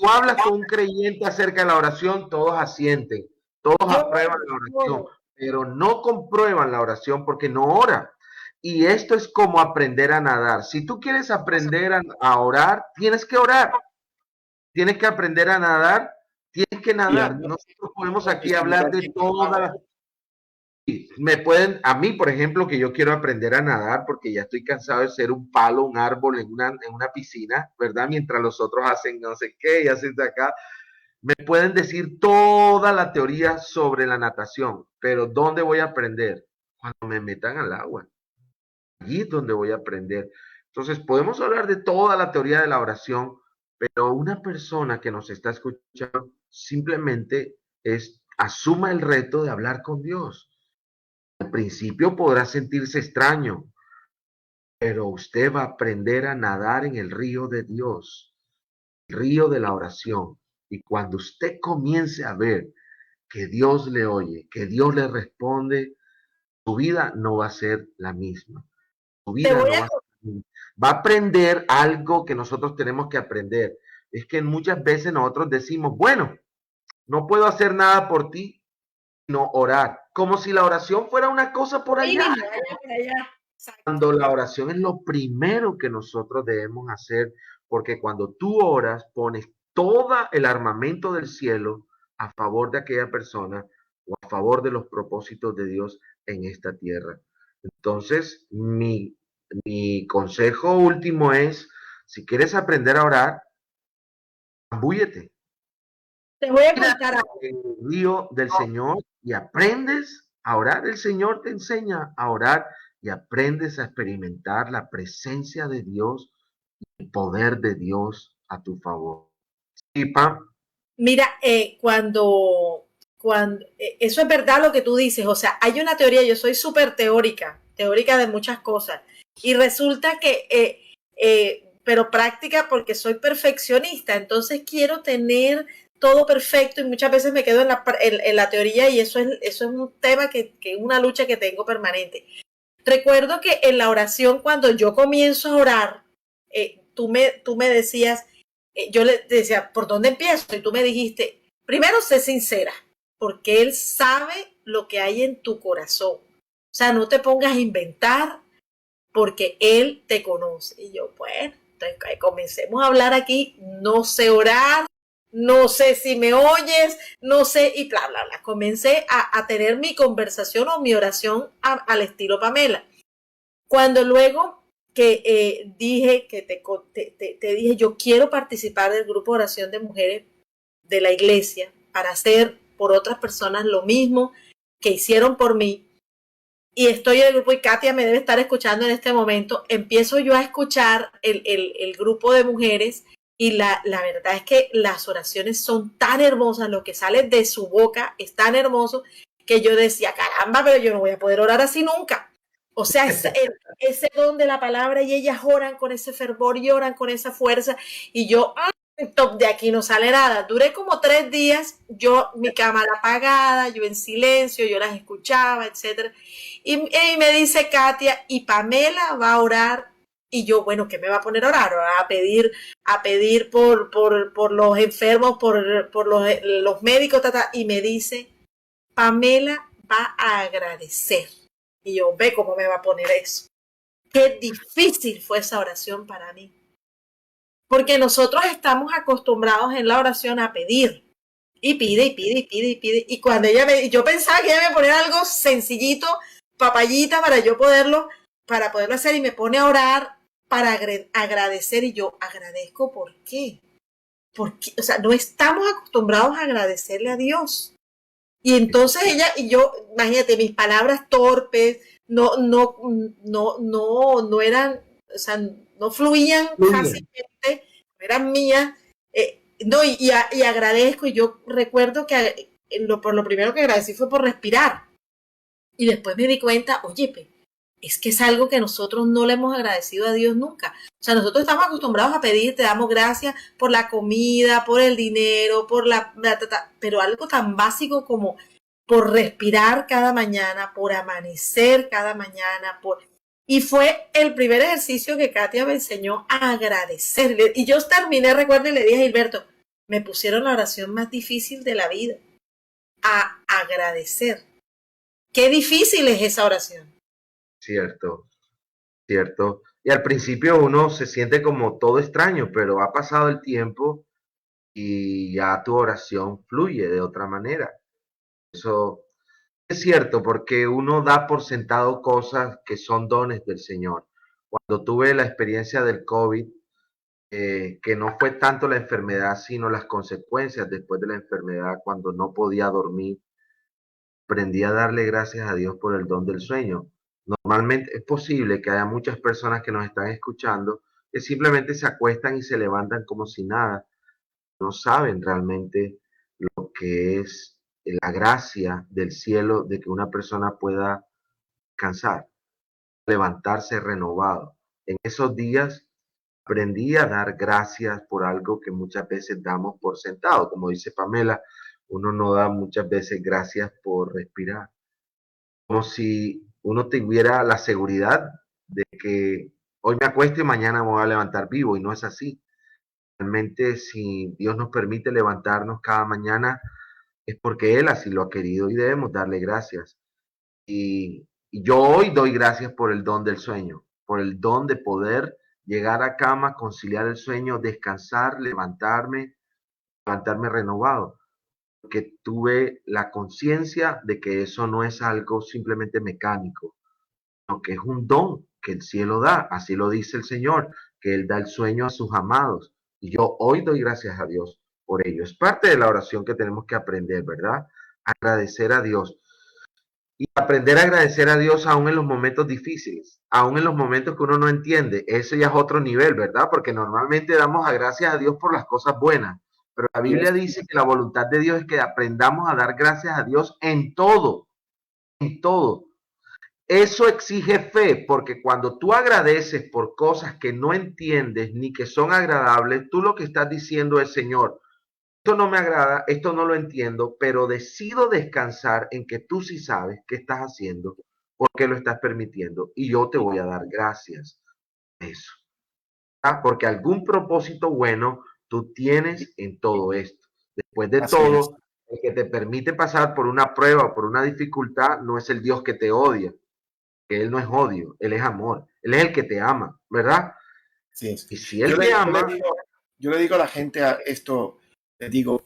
hablas con un creyente acerca de la oración, todos asienten, todos aprueban la oración, pero no comprueban la oración porque no ora. Y esto es como aprender a nadar. Si tú quieres aprender a orar, tienes que orar. Tienes que aprender a nadar, tienes que nadar. Nosotros podemos aquí hablar de todas las... a mí, por ejemplo, que yo quiero aprender a nadar porque ya estoy cansado de ser un palo, un árbol en una piscina, ¿verdad? Mientras los otros hacen no sé qué y hacen de acá. Me pueden decir toda la teoría sobre la natación, pero ¿dónde voy a aprender? Cuando me metan al agua. Allí es donde voy a aprender. Entonces, podemos hablar de toda la teoría de la oración, pero una persona que nos está escuchando simplemente asuma el reto de hablar con Dios. Al principio podrá sentirse extraño, pero usted va a aprender a nadar en el río de Dios, el río de la oración. Y cuando usted comience a ver que Dios le oye, que Dios le responde, su vida no va a ser la misma. Su vida no va a ser la misma. Va a aprender algo que nosotros tenemos que aprender. Es que muchas veces nosotros decimos, bueno, no puedo hacer nada por ti, sino orar. Como si la oración fuera una cosa por allá. Cuando la oración es lo primero que nosotros debemos hacer, porque cuando tú oras, pones todo el armamento del cielo a favor de aquella persona o a favor de los propósitos de Dios en esta tierra. Entonces, mi consejo último es, si quieres aprender a orar, zambúllete. Te voy a contar algo. En el río del Señor y aprendes a orar. El Señor te enseña a orar y aprendes a experimentar la presencia de Dios y el poder de Dios a tu favor. ¿Sí, Pam? Mira, eso es verdad lo que tú dices, o sea, hay una teoría, yo soy súper teórica de muchas cosas, y resulta que, pero práctica porque soy perfeccionista, entonces quiero tener todo perfecto y muchas veces me quedo en la teoría y eso es un tema que es una lucha que tengo permanente. Recuerdo que en la oración, cuando yo comienzo a orar, tú me decías, yo le decía, ¿por dónde empiezo? Y tú me dijiste, primero sé sincera, porque Él sabe lo que hay en tu corazón. O sea, no te pongas a inventar, porque Él te conoce. Y yo, bueno, entonces comencemos a hablar aquí, no sé orar, no sé si me oyes, no sé, y bla, bla, bla. Comencé a tener mi conversación o mi oración al estilo Pamela. Cuando luego que dije, que te dije, yo quiero participar del grupo de oración de mujeres de la iglesia para hacer por otras personas lo mismo que hicieron por mí, y estoy en el grupo y Katia me debe estar escuchando en este momento, empiezo yo a escuchar el grupo de mujeres y la verdad es que las oraciones son tan hermosas, lo que sale de su boca es tan hermoso que yo decía, caramba, pero yo no voy a poder orar así nunca. O sea, ese don de la palabra y ellas oran con ese fervor y oran con esa fuerza y yo, de aquí no sale nada. Duré como 3 días, yo, mi cámara apagada, yo en silencio, yo las escuchaba, etcétera. Y me dice Katia, y Pamela va a orar. Y yo, bueno, ¿qué me va a poner a orar? A pedir por los enfermos, por los médicos, y me dice, Pamela va a agradecer. Y yo, ve cómo me va a poner eso. Qué difícil fue esa oración para mí. Porque nosotros estamos acostumbrados en la oración a pedir. Y pide, y pide, y pide, y pide. Y cuando yo pensaba que ella me iba a poner algo sencillito, papayita, para poderlo hacer, y me pone a orar para agradecer. Y yo, ¿agradezco por qué? Porque, o sea, no estamos acostumbrados a agradecerle a Dios. Y entonces ella y yo, imagínate, mis palabras torpes, no eran, o sea, no fluían fácilmente, eran mías, no, y agradezco, y yo recuerdo que por lo primero que agradecí fue por respirar, y después me di cuenta, oye, es que es algo que nosotros no le hemos agradecido a Dios nunca. O sea, nosotros estamos acostumbrados a pedir, te damos gracias por la comida, por el dinero, por pero algo tan básico como por respirar cada mañana, por amanecer cada mañana, y fue el primer ejercicio que Katia me enseñó a agradecer. Y yo terminé, recuerdo, y le dije a Gilberto, me pusieron la oración más difícil de la vida, a agradecer. Qué difícil es esa oración. Cierto, cierto. Y al principio uno se siente como todo extraño, pero ha pasado el tiempo y ya tu oración fluye de otra manera. Eso es cierto, porque uno da por sentado cosas que son dones del Señor. Cuando tuve la experiencia del COVID, que no fue tanto la enfermedad, sino las consecuencias después de la enfermedad, cuando no podía dormir, aprendí a darle gracias a Dios por el don del sueño. Normalmente es posible que haya muchas personas que nos están escuchando que simplemente se acuestan y se levantan como si nada. No saben realmente lo que es la gracia del cielo de que una persona pueda descansar, levantarse renovado. En esos días aprendí a dar gracias por algo que muchas veces damos por sentado. Como dice Pamela, uno no da muchas veces gracias por respirar. Como si uno tuviera la seguridad de que hoy me acuesto y mañana me voy a levantar vivo, y no es así. Realmente, si Dios nos permite levantarnos cada mañana, es porque Él así lo ha querido y debemos darle gracias. Y yo hoy doy gracias por el don del sueño, por el don de poder llegar a cama, conciliar el sueño, descansar, levantarme renovado, porque tuve la conciencia de que eso no es algo simplemente mecánico, sino que es un don que el cielo da, así lo dice el Señor, que Él da el sueño a sus amados. Y yo hoy doy gracias a Dios por ello. Es parte de la oración que tenemos que aprender, ¿verdad? Agradecer a Dios. Y aprender a agradecer a Dios aún en los momentos difíciles, aún en los momentos que uno no entiende. Eso ya es otro nivel, ¿verdad? Porque normalmente damos gracias a Dios por las cosas buenas. Pero la Biblia dice que la voluntad de Dios es que aprendamos a dar gracias a Dios en todo, en todo. Eso exige fe, porque cuando tú agradeces por cosas que no entiendes ni que son agradables, tú lo que estás diciendo es, Señor, esto no me agrada, esto no lo entiendo, pero decido descansar en que tú sí sabes qué estás haciendo, por qué lo estás permitiendo, y yo te voy a dar gracias por eso. ¿Ah? Porque algún propósito bueno tú tienes en todo esto. Después de todo, el que te permite pasar por una prueba o por una dificultad no es el Dios que te odia, que Él no es odio, Él es amor, Él es el que te ama, ¿verdad? Sí, es. Y si Él te ama... Yo le digo a la gente esto, les digo,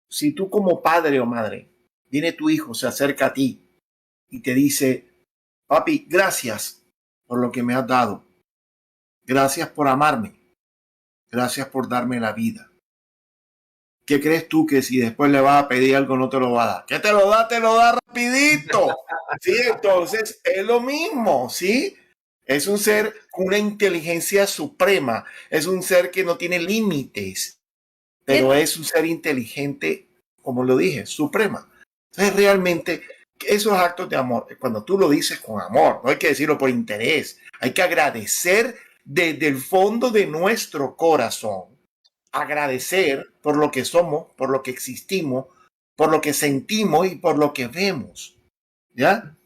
si tú como padre o madre, viene tu hijo, se acerca a ti y te dice, papi, gracias por lo que me has dado, gracias por amarme, gracias por darme la vida. ¿Qué crees tú que si después le vas a pedir algo no te lo va a dar? ¿Qué te lo da rapidito. Sí, entonces es lo mismo, ¿sí? Es un ser con una inteligencia suprema, es un ser que no tiene límites, pero es un ser inteligente, como lo dije, suprema. Entonces realmente esos actos de amor, cuando tú lo dices con amor, no hay que decirlo por interés, hay que agradecer desde el fondo de nuestro corazón, agradecer por lo que somos, por lo que existimos, por lo que sentimos y por lo que vemos. ¿Ya?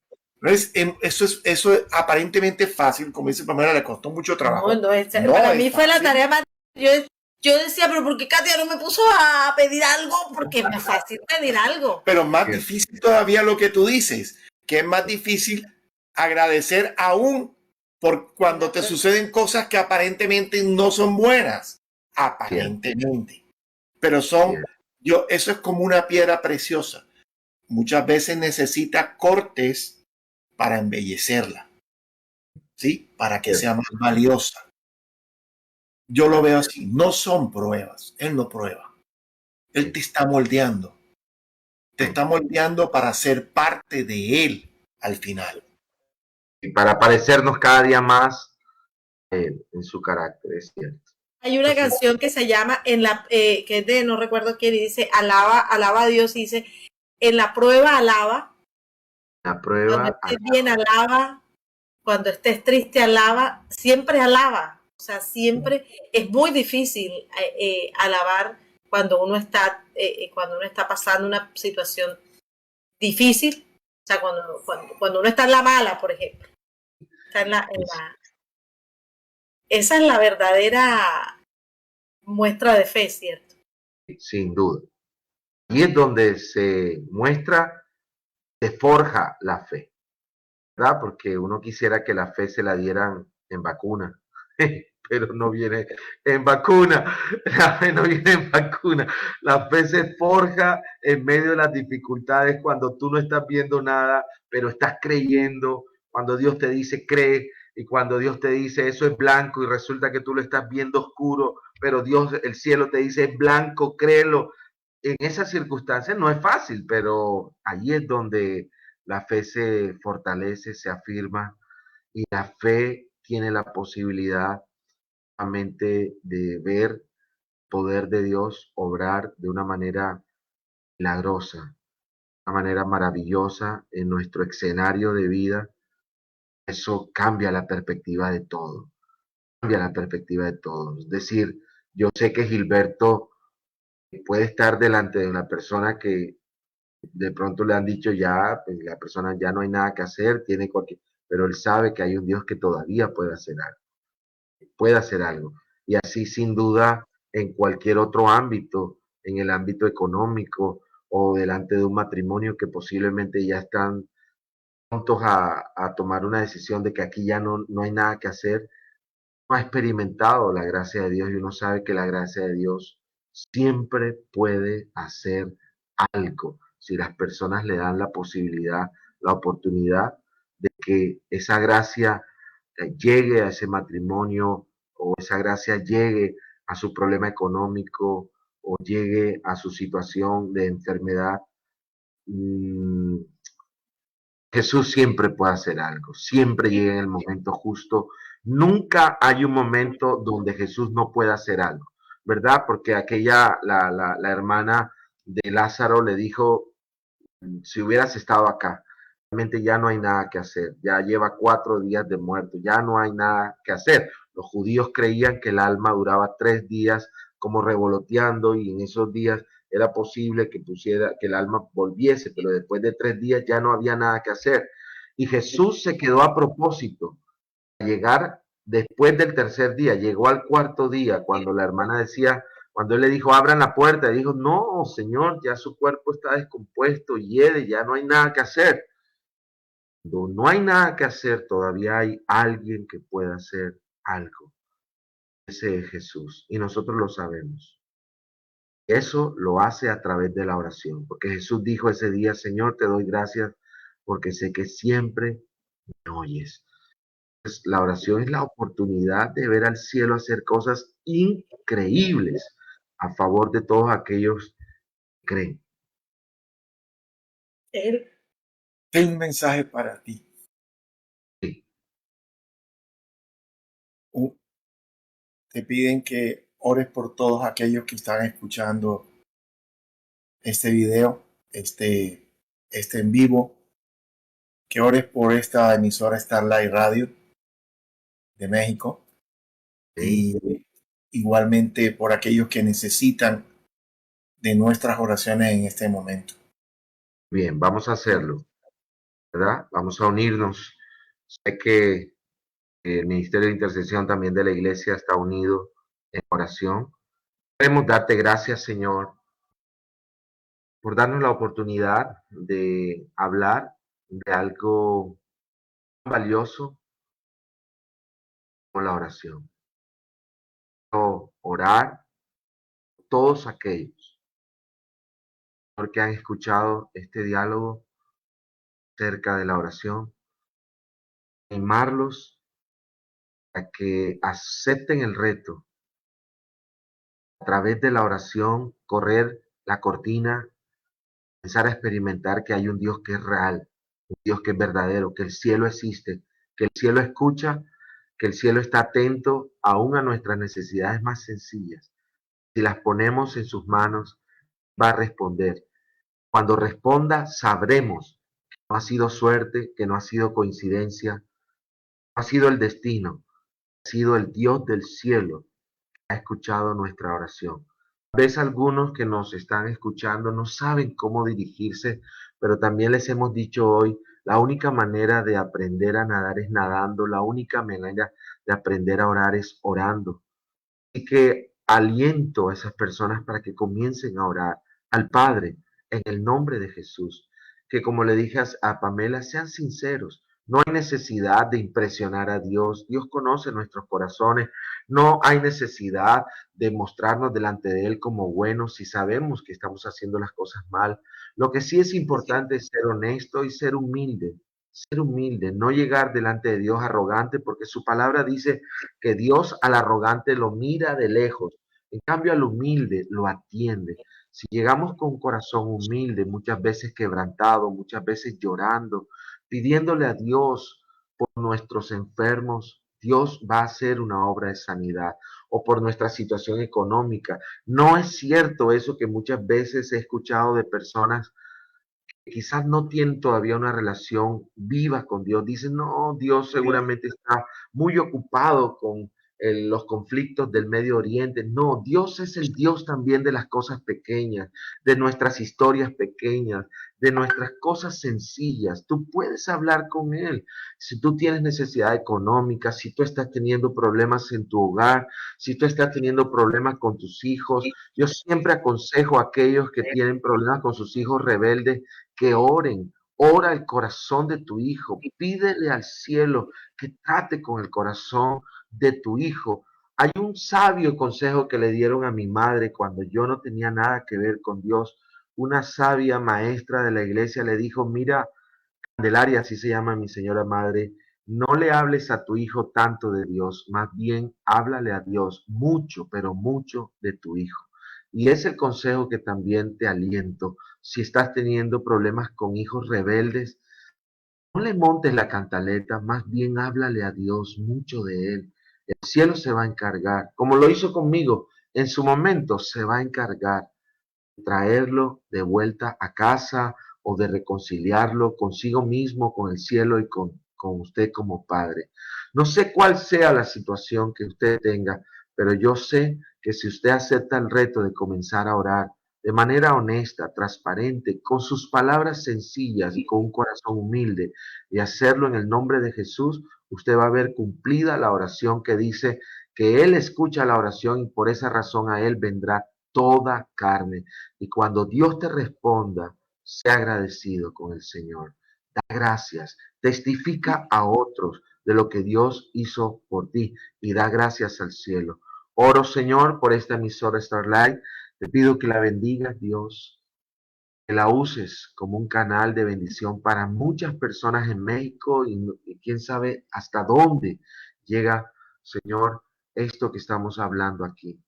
Eso es aparentemente fácil, como dice Pamela, le costó mucho trabajo. Para mí fue la tarea más... Yo decía, pero ¿por qué Katia no me puso a pedir algo? Porque es más fácil pedir algo. Pero más difícil todavía lo que tú dices, que es más difícil agradecer aún por cuando te suceden cosas que aparentemente no son buenas. Aparentemente. Pero eso es como una piedra preciosa. Muchas veces necesita cortes para embellecerla, ¿sí? Para que sea más valiosa. Yo lo veo así, no son pruebas, Él no prueba. Él te está moldeando. Te está moldeando para ser parte de Él al final. Y para parecernos cada día más en su carácter, es cierto. Hay una canción que se llama, que es de, no recuerdo quién, y dice, alaba a Dios, y dice, en la prueba alaba. La prueba. Cuando estés bien, alaba. cuando estés triste alaba, siempre alaba. O sea, siempre es muy difícil alabar cuando uno está pasando una situación difícil. O sea, cuando uno está en la mala, por ejemplo. Está esa es la verdadera muestra de fe, ¿cierto? Sin duda. Y es donde se muestra, se forja la fe, ¿verdad? Porque uno quisiera que la fe se la dieran en vacuna, pero no viene en vacuna. La fe no viene en vacuna. La fe se forja en medio de las dificultades cuando tú no estás viendo nada, pero estás creyendo. Cuando Dios te dice cree y cuando Dios te dice eso es blanco y resulta que tú lo estás viendo oscuro, pero Dios, el cielo te dice es blanco, créelo. En esas circunstancias no es fácil, pero allí es donde la fe se fortalece, se afirma y la fe tiene la posibilidad realmente de ver el poder de Dios obrar de una manera milagrosa, una manera maravillosa en nuestro escenario de vida. Eso cambia la perspectiva de todo, cambia la perspectiva de todo. Es decir, yo sé que Gilberto puede estar delante de una persona que de pronto le han dicho ya, pues la persona ya no hay nada que hacer, tiene cualquier, pero él sabe que hay un Dios que todavía puede hacer algo, puede hacer algo. Y así sin duda en cualquier otro ámbito, en el ámbito económico o delante de un matrimonio que posiblemente ya están prontos a tomar una decisión de que aquí ya no hay nada que hacer, no ha experimentado la gracia de Dios y uno sabe que la gracia de Dios siempre puede hacer algo si las personas le dan la posibilidad, la oportunidad de que esa gracia llegue a ese matrimonio o esa gracia llegue a su problema económico o llegue a su situación de enfermedad. Jesús siempre puede hacer algo, siempre llega en el momento justo. Nunca hay un momento donde Jesús no pueda hacer algo, ¿verdad? Porque la hermana de Lázaro le dijo, si hubieras estado acá, realmente ya no hay nada que hacer, ya lleva 4 días de muerto, ya no hay nada que hacer. Los judíos creían que el alma duraba 3 días como revoloteando y en esos días era posible que el alma volviese, pero después de 3 días ya no había nada que hacer. Y Jesús se quedó a propósito, a llegar después del tercer día, llegó al cuarto día, cuando la hermana decía, cuando él le dijo, abran la puerta, y dijo, no, Señor, ya su cuerpo está descompuesto, hiede, ya no hay nada que hacer. Cuando no hay nada que hacer, todavía hay alguien que pueda hacer algo. Ese es Jesús, y nosotros lo sabemos. Eso lo hace a través de la oración, porque Jesús dijo ese día, Señor, te doy gracias porque sé que siempre me oyes. Pues, la oración es la oportunidad de ver al cielo hacer cosas increíbles a favor de todos aquellos que creen. Tengo un mensaje para ti. Sí. Te piden que ores por todos aquellos que están escuchando este video, este en vivo, que ores por esta emisora Starlight Radio de México Sí. y igualmente por aquellos que necesitan de nuestras oraciones en este momento. Bien, vamos a hacerlo, ¿verdad? Vamos a unirnos. Sé que el Ministerio de Intercesión también de la Iglesia está unido en oración. Queremos darte gracias, Señor, por darnos la oportunidad de hablar de algo valioso como la oración. Orar por todos aquellos que han escuchado este diálogo acerca de la oración, animarlos a que acepten el reto a través de la oración, correr la cortina, empezar a experimentar que hay un Dios que es real, un Dios que es verdadero, que el cielo existe, que el cielo escucha, que el cielo está atento aún a nuestras necesidades más sencillas. Si las ponemos en sus manos, va a responder. Cuando responda, sabremos que no ha sido suerte, que no ha sido coincidencia, ha sido el destino, ha sido el Dios del cielo que ha escuchado nuestra oración. Ves algunos que nos están escuchando no saben cómo dirigirse, pero también les hemos dicho hoy, la única manera de aprender a nadar es nadando, la única manera de aprender a orar es orando. Así que aliento a esas personas para que comiencen a orar al Padre en el nombre de Jesús. Que como le dije a Pamela, sean sinceros. No hay necesidad de impresionar a Dios. Dios conoce nuestros corazones. No hay necesidad de mostrarnos delante de Él como buenos si sabemos que estamos haciendo las cosas mal. Lo que sí es importante es ser honesto y ser humilde. Ser humilde, no llegar delante de Dios arrogante, porque su palabra dice que Dios al arrogante lo mira de lejos, en cambio al humilde lo atiende. Si llegamos con un corazón humilde, muchas veces quebrantado, muchas veces llorando, pidiéndole a Dios por nuestros enfermos, Dios va a hacer una obra de sanidad o por nuestra situación económica. No es cierto eso que muchas veces he escuchado de personas quizás no tienen todavía una relación viva con Dios. Dicen, no, Dios seguramente está muy ocupado con los conflictos del Medio Oriente. No, Dios es el Dios también de las cosas pequeñas, de nuestras historias pequeñas, de nuestras cosas sencillas. Tú puedes hablar con Él. Si tú tienes necesidad económica, si tú estás teniendo problemas en tu hogar, si tú estás teniendo problemas con tus hijos, yo siempre aconsejo a aquellos que tienen problemas con sus hijos rebeldes que oren. Ora el corazón de tu hijo. Pídele al cielo que trate con el corazón de tu hijo. Hay un sabio consejo que le dieron a mi madre cuando yo no tenía nada que ver con Dios. Una sabia maestra de la iglesia le dijo, mira, Candelaria, así se llama mi señora madre, no le hables a tu hijo tanto de Dios, más bien háblale a Dios mucho, pero mucho de tu hijo. Y es el consejo que también te aliento. Si estás teniendo problemas con hijos rebeldes, no le montes la cantaleta, más bien háblale a Dios mucho de Él. El cielo se va a encargar, como lo hizo conmigo, en su momento se va a encargar traerlo de vuelta a casa o de reconciliarlo consigo mismo, con el cielo y con usted como padre. No sé cuál sea la situación que usted tenga, pero yo sé que si usted acepta el reto de comenzar a orar de manera honesta, transparente, con sus palabras sencillas y con un corazón humilde, y hacerlo en el nombre de Jesús, usted va a ver cumplida la oración que dice que Él escucha la oración y por esa razón a Él vendrá toda carne. Y cuando Dios te responda, sea agradecido con el Señor. Da gracias, testifica a otros de lo que Dios hizo por ti y da gracias al cielo. Oro, Señor, por esta emisora Starlight. Te pido que la bendigas, Dios, que la uses como un canal de bendición para muchas personas en México y quién sabe hasta dónde llega, Señor, esto que estamos hablando aquí.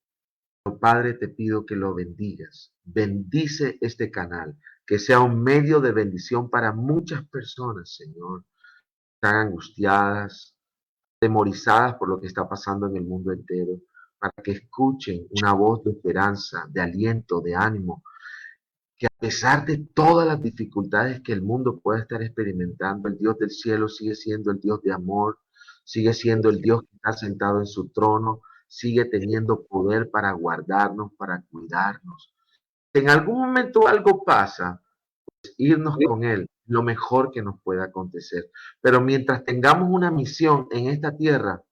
Padre, te pido que lo bendigas. Bendice este canal, que sea un medio de bendición para muchas personas, Señor. Están angustiadas, temorizadas por lo que está pasando en el mundo entero, para que escuchen una voz de esperanza, de aliento, de ánimo, que a pesar de todas las dificultades que el mundo pueda estar experimentando, el Dios del cielo sigue siendo el Dios de amor, sigue siendo el Dios que está sentado en su trono, sigue teniendo poder para guardarnos, para cuidarnos. Si en algún momento algo pasa, pues irnos con Él, lo mejor que nos pueda acontecer. Pero mientras tengamos una misión en esta tierra,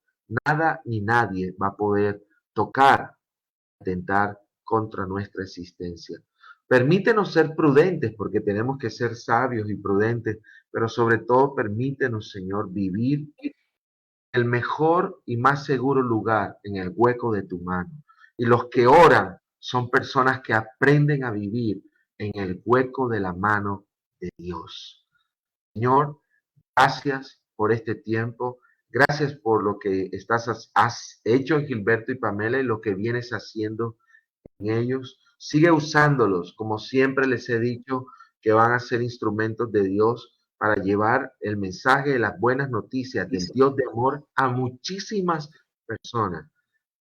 nada ni nadie va a poder tocar, atentar contra nuestra existencia. Permítenos ser prudentes porque tenemos que ser sabios y prudentes, pero sobre todo permítenos, Señor, vivir el mejor y más seguro lugar en el hueco de tu mano. Y los que oran son personas que aprenden a vivir en el hueco de la mano de Dios. Señor, gracias por este tiempo. Gracias por lo que has hecho en Gilberto y Pamela y lo que vienes haciendo en ellos. Sigue usándolos, como siempre les he dicho, que van a ser instrumentos de Dios para llevar el mensaje de las buenas noticias del Dios de amor a muchísimas personas,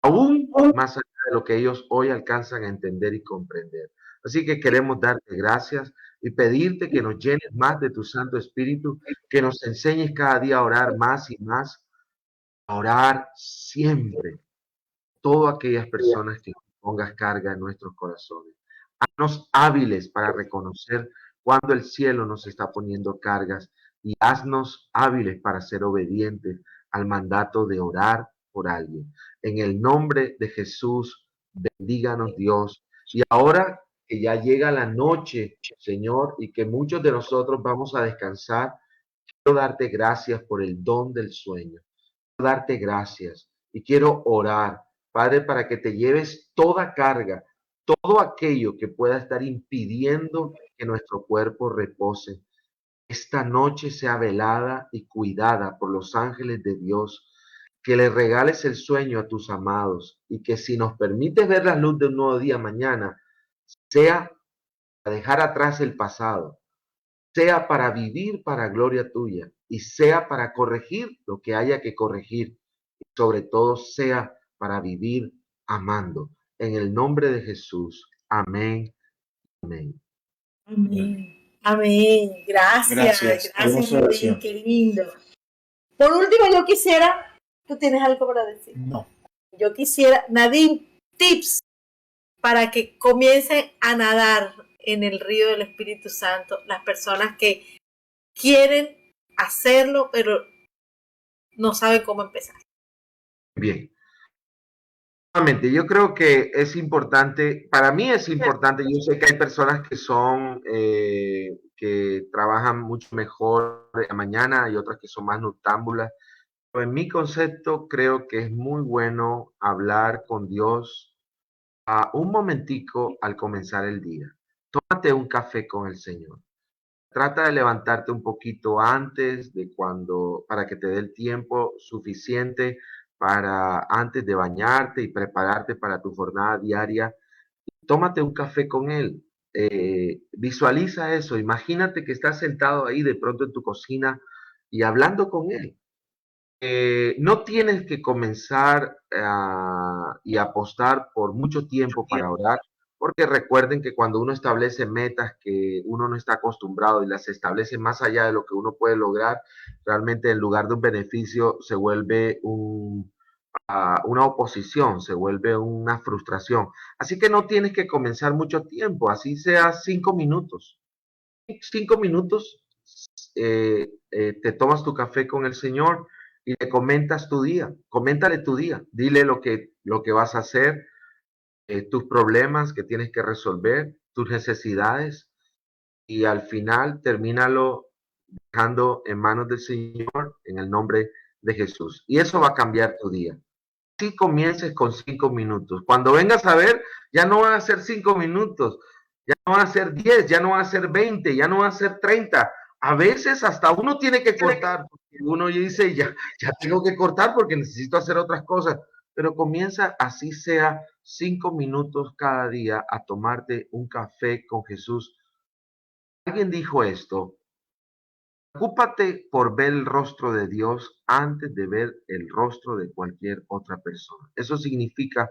aún más allá de lo que ellos hoy alcanzan a entender y comprender. Así que queremos darte gracias y pedirte que nos llenes más de tu Santo Espíritu, que nos enseñes cada día a orar más y más, a orar siempre, todas aquellas personas que pongas carga en nuestros corazones. Haznos hábiles para reconocer cuando el cielo nos está poniendo cargas y haznos hábiles para ser obedientes al mandato de orar por alguien. En el nombre de Jesús, bendíganos Dios. Y ahora que ya llega la noche, Señor, y que muchos de nosotros vamos a descansar, quiero darte gracias por el don del sueño. Quiero darte gracias y quiero orar, Padre, para que te lleves toda carga, todo aquello que pueda estar impidiendo que nuestro cuerpo repose. Esta noche sea velada y cuidada por los ángeles de Dios, que le regales el sueño a tus amados y que si nos permites ver la luz de un nuevo día mañana, sea para dejar atrás el pasado, sea para vivir para gloria tuya y sea para corregir lo que haya que corregir y sobre todo sea para vivir amando. En el nombre de Jesús. Amén. Amén. Amén. Amén. Gracias. Nadine, qué lindo. Por último, yo quisiera, ¿tú tienes algo para decir? No. Yo quisiera, Nadine, tips para que comiencen a nadar en el río del Espíritu Santo las personas que quieren hacerlo, pero no saben cómo empezar. Bien. Nuevamente, yo creo que es importante, para mí es importante, yo sé que hay personas que son, que trabajan mucho mejor de la mañana y otras que son más noctámbulas, pero en mi concepto creo que es muy bueno hablar con Dios a un momentico al comenzar el día. Tómate un café con el Señor. Trata de levantarte un poquito antes de para que te dé el tiempo suficiente para antes de bañarte y prepararte para tu jornada diaria. Tómate un café con él. Visualiza eso. Imagínate que estás sentado ahí de pronto en tu cocina y hablando con él. No tienes que comenzar y apostar por mucho tiempo para orar, porque recuerden que cuando uno establece metas que uno no está acostumbrado y las establece más allá de lo que uno puede lograr, realmente en lugar de un beneficio se vuelve una oposición, se vuelve una frustración. Así que no tienes que comenzar mucho tiempo, así sea 5 minutos. 5 minutos, te tomas tu café con el Señor y le comentas tu día, coméntale tu día, dile lo que vas a hacer, tus problemas que tienes que resolver, tus necesidades y al final termínalo dejando en manos del Señor en el nombre de Jesús. Y eso va a cambiar tu día. Si comiences con 5 minutos, cuando vengas a ver, ya no van a ser 5 minutos, ya no van a ser 10, ya no van a ser 20, ya no van a ser 30. A veces hasta uno tiene que cortar, porque uno dice, ya tengo que cortar porque necesito hacer otras cosas, pero comienza así sea 5 minutos cada día a tomarte un café con Jesús. Alguien dijo esto: ocúpate por ver el rostro de Dios antes de ver el rostro de cualquier otra persona. Eso significa,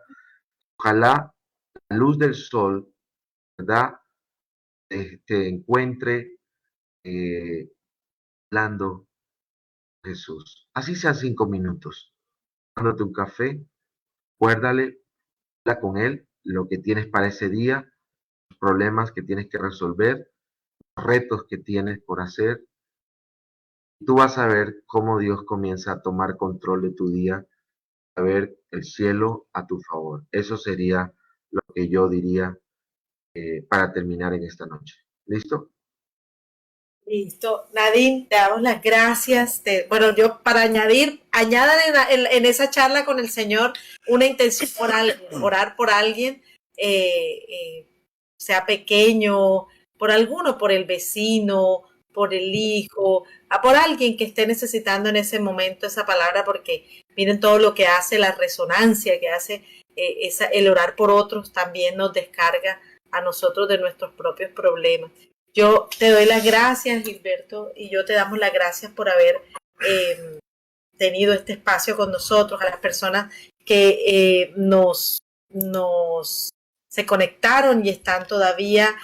ojalá la luz del sol, ¿verdad?, te encuentre hablando Jesús. Así sean 5 minutos. Dándote un café, acuérdale, habla con él lo que tienes para ese día, los problemas que tienes que resolver, los retos que tienes por hacer. Tú vas a ver cómo Dios comienza a tomar control de tu día, a ver el cielo a tu favor. Eso sería lo que yo diría para terminar en esta noche. ¿Listo? Listo. Nadine, te damos las gracias. Bueno, yo para añadan en esa charla con el Señor una intención por alguien, orar por alguien, sea pequeño, por alguno, por el vecino, por el hijo, por alguien que esté necesitando en ese momento esa palabra, porque miren todo lo que hace, la resonancia que hace el orar por otros también nos descarga a nosotros de nuestros propios problemas. Yo te doy las gracias, Gilberto, y yo te damos las gracias por haber tenido este espacio con nosotros, a las personas que se conectaron y están todavía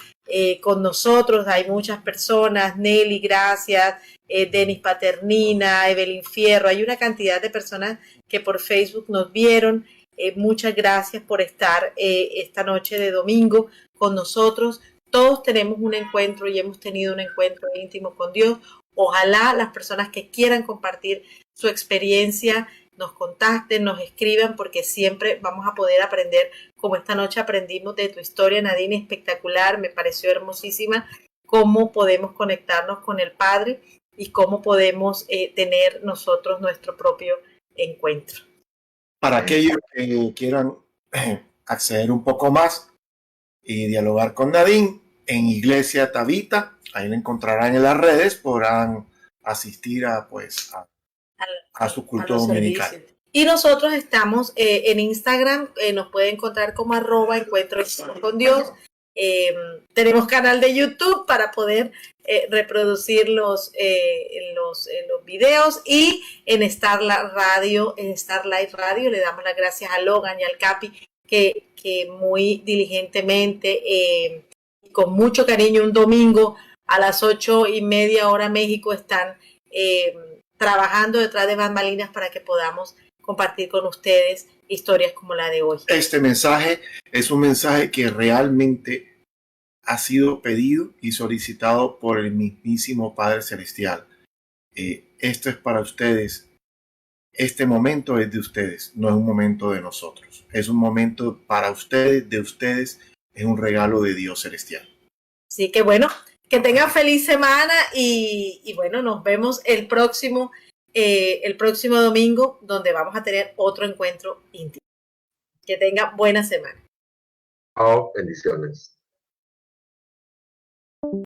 con nosotros. Hay muchas personas, Nelly, gracias, Denis Paternina, Evelyn Fierro, hay una cantidad de personas que por Facebook nos vieron. Muchas gracias por estar esta noche de domingo con nosotros. Todos tenemos un encuentro y hemos tenido un encuentro íntimo con Dios. Ojalá las personas que quieran compartir su experiencia nos contacten, nos escriban, porque siempre vamos a poder aprender, como esta noche aprendimos de tu historia, Nadine, espectacular, me pareció hermosísima, cómo podemos conectarnos con el Padre y cómo podemos tener nosotros nuestro propio encuentro. Para aquellos que quieran acceder un poco más y dialogar con Nadine, en Iglesia Tabita, ahí la encontrarán en las redes, podrán asistir a su culto dominical. Y nosotros estamos en Instagram, nos pueden encontrar como @encuentro con Dios. Tenemos canal de YouTube para poder reproducir los videos, y en Starlight Radio le damos las gracias a Logan y al Capi que muy diligentemente con mucho cariño un domingo a las 8:30 hora México están trabajando detrás de bambalinas para que podamos compartir con ustedes historias como la de hoy. Este mensaje es un mensaje que realmente ha sido pedido y solicitado por el mismísimo Padre Celestial. Esto es para ustedes. Este momento es de ustedes, no es un momento de nosotros. Es un momento para ustedes, de ustedes, es un regalo de Dios celestial. Así que bueno, que tengan feliz semana y bueno, nos vemos el próximo domingo, donde vamos a tener otro encuentro íntimo. Que tengan buena semana. Oh, bendiciones.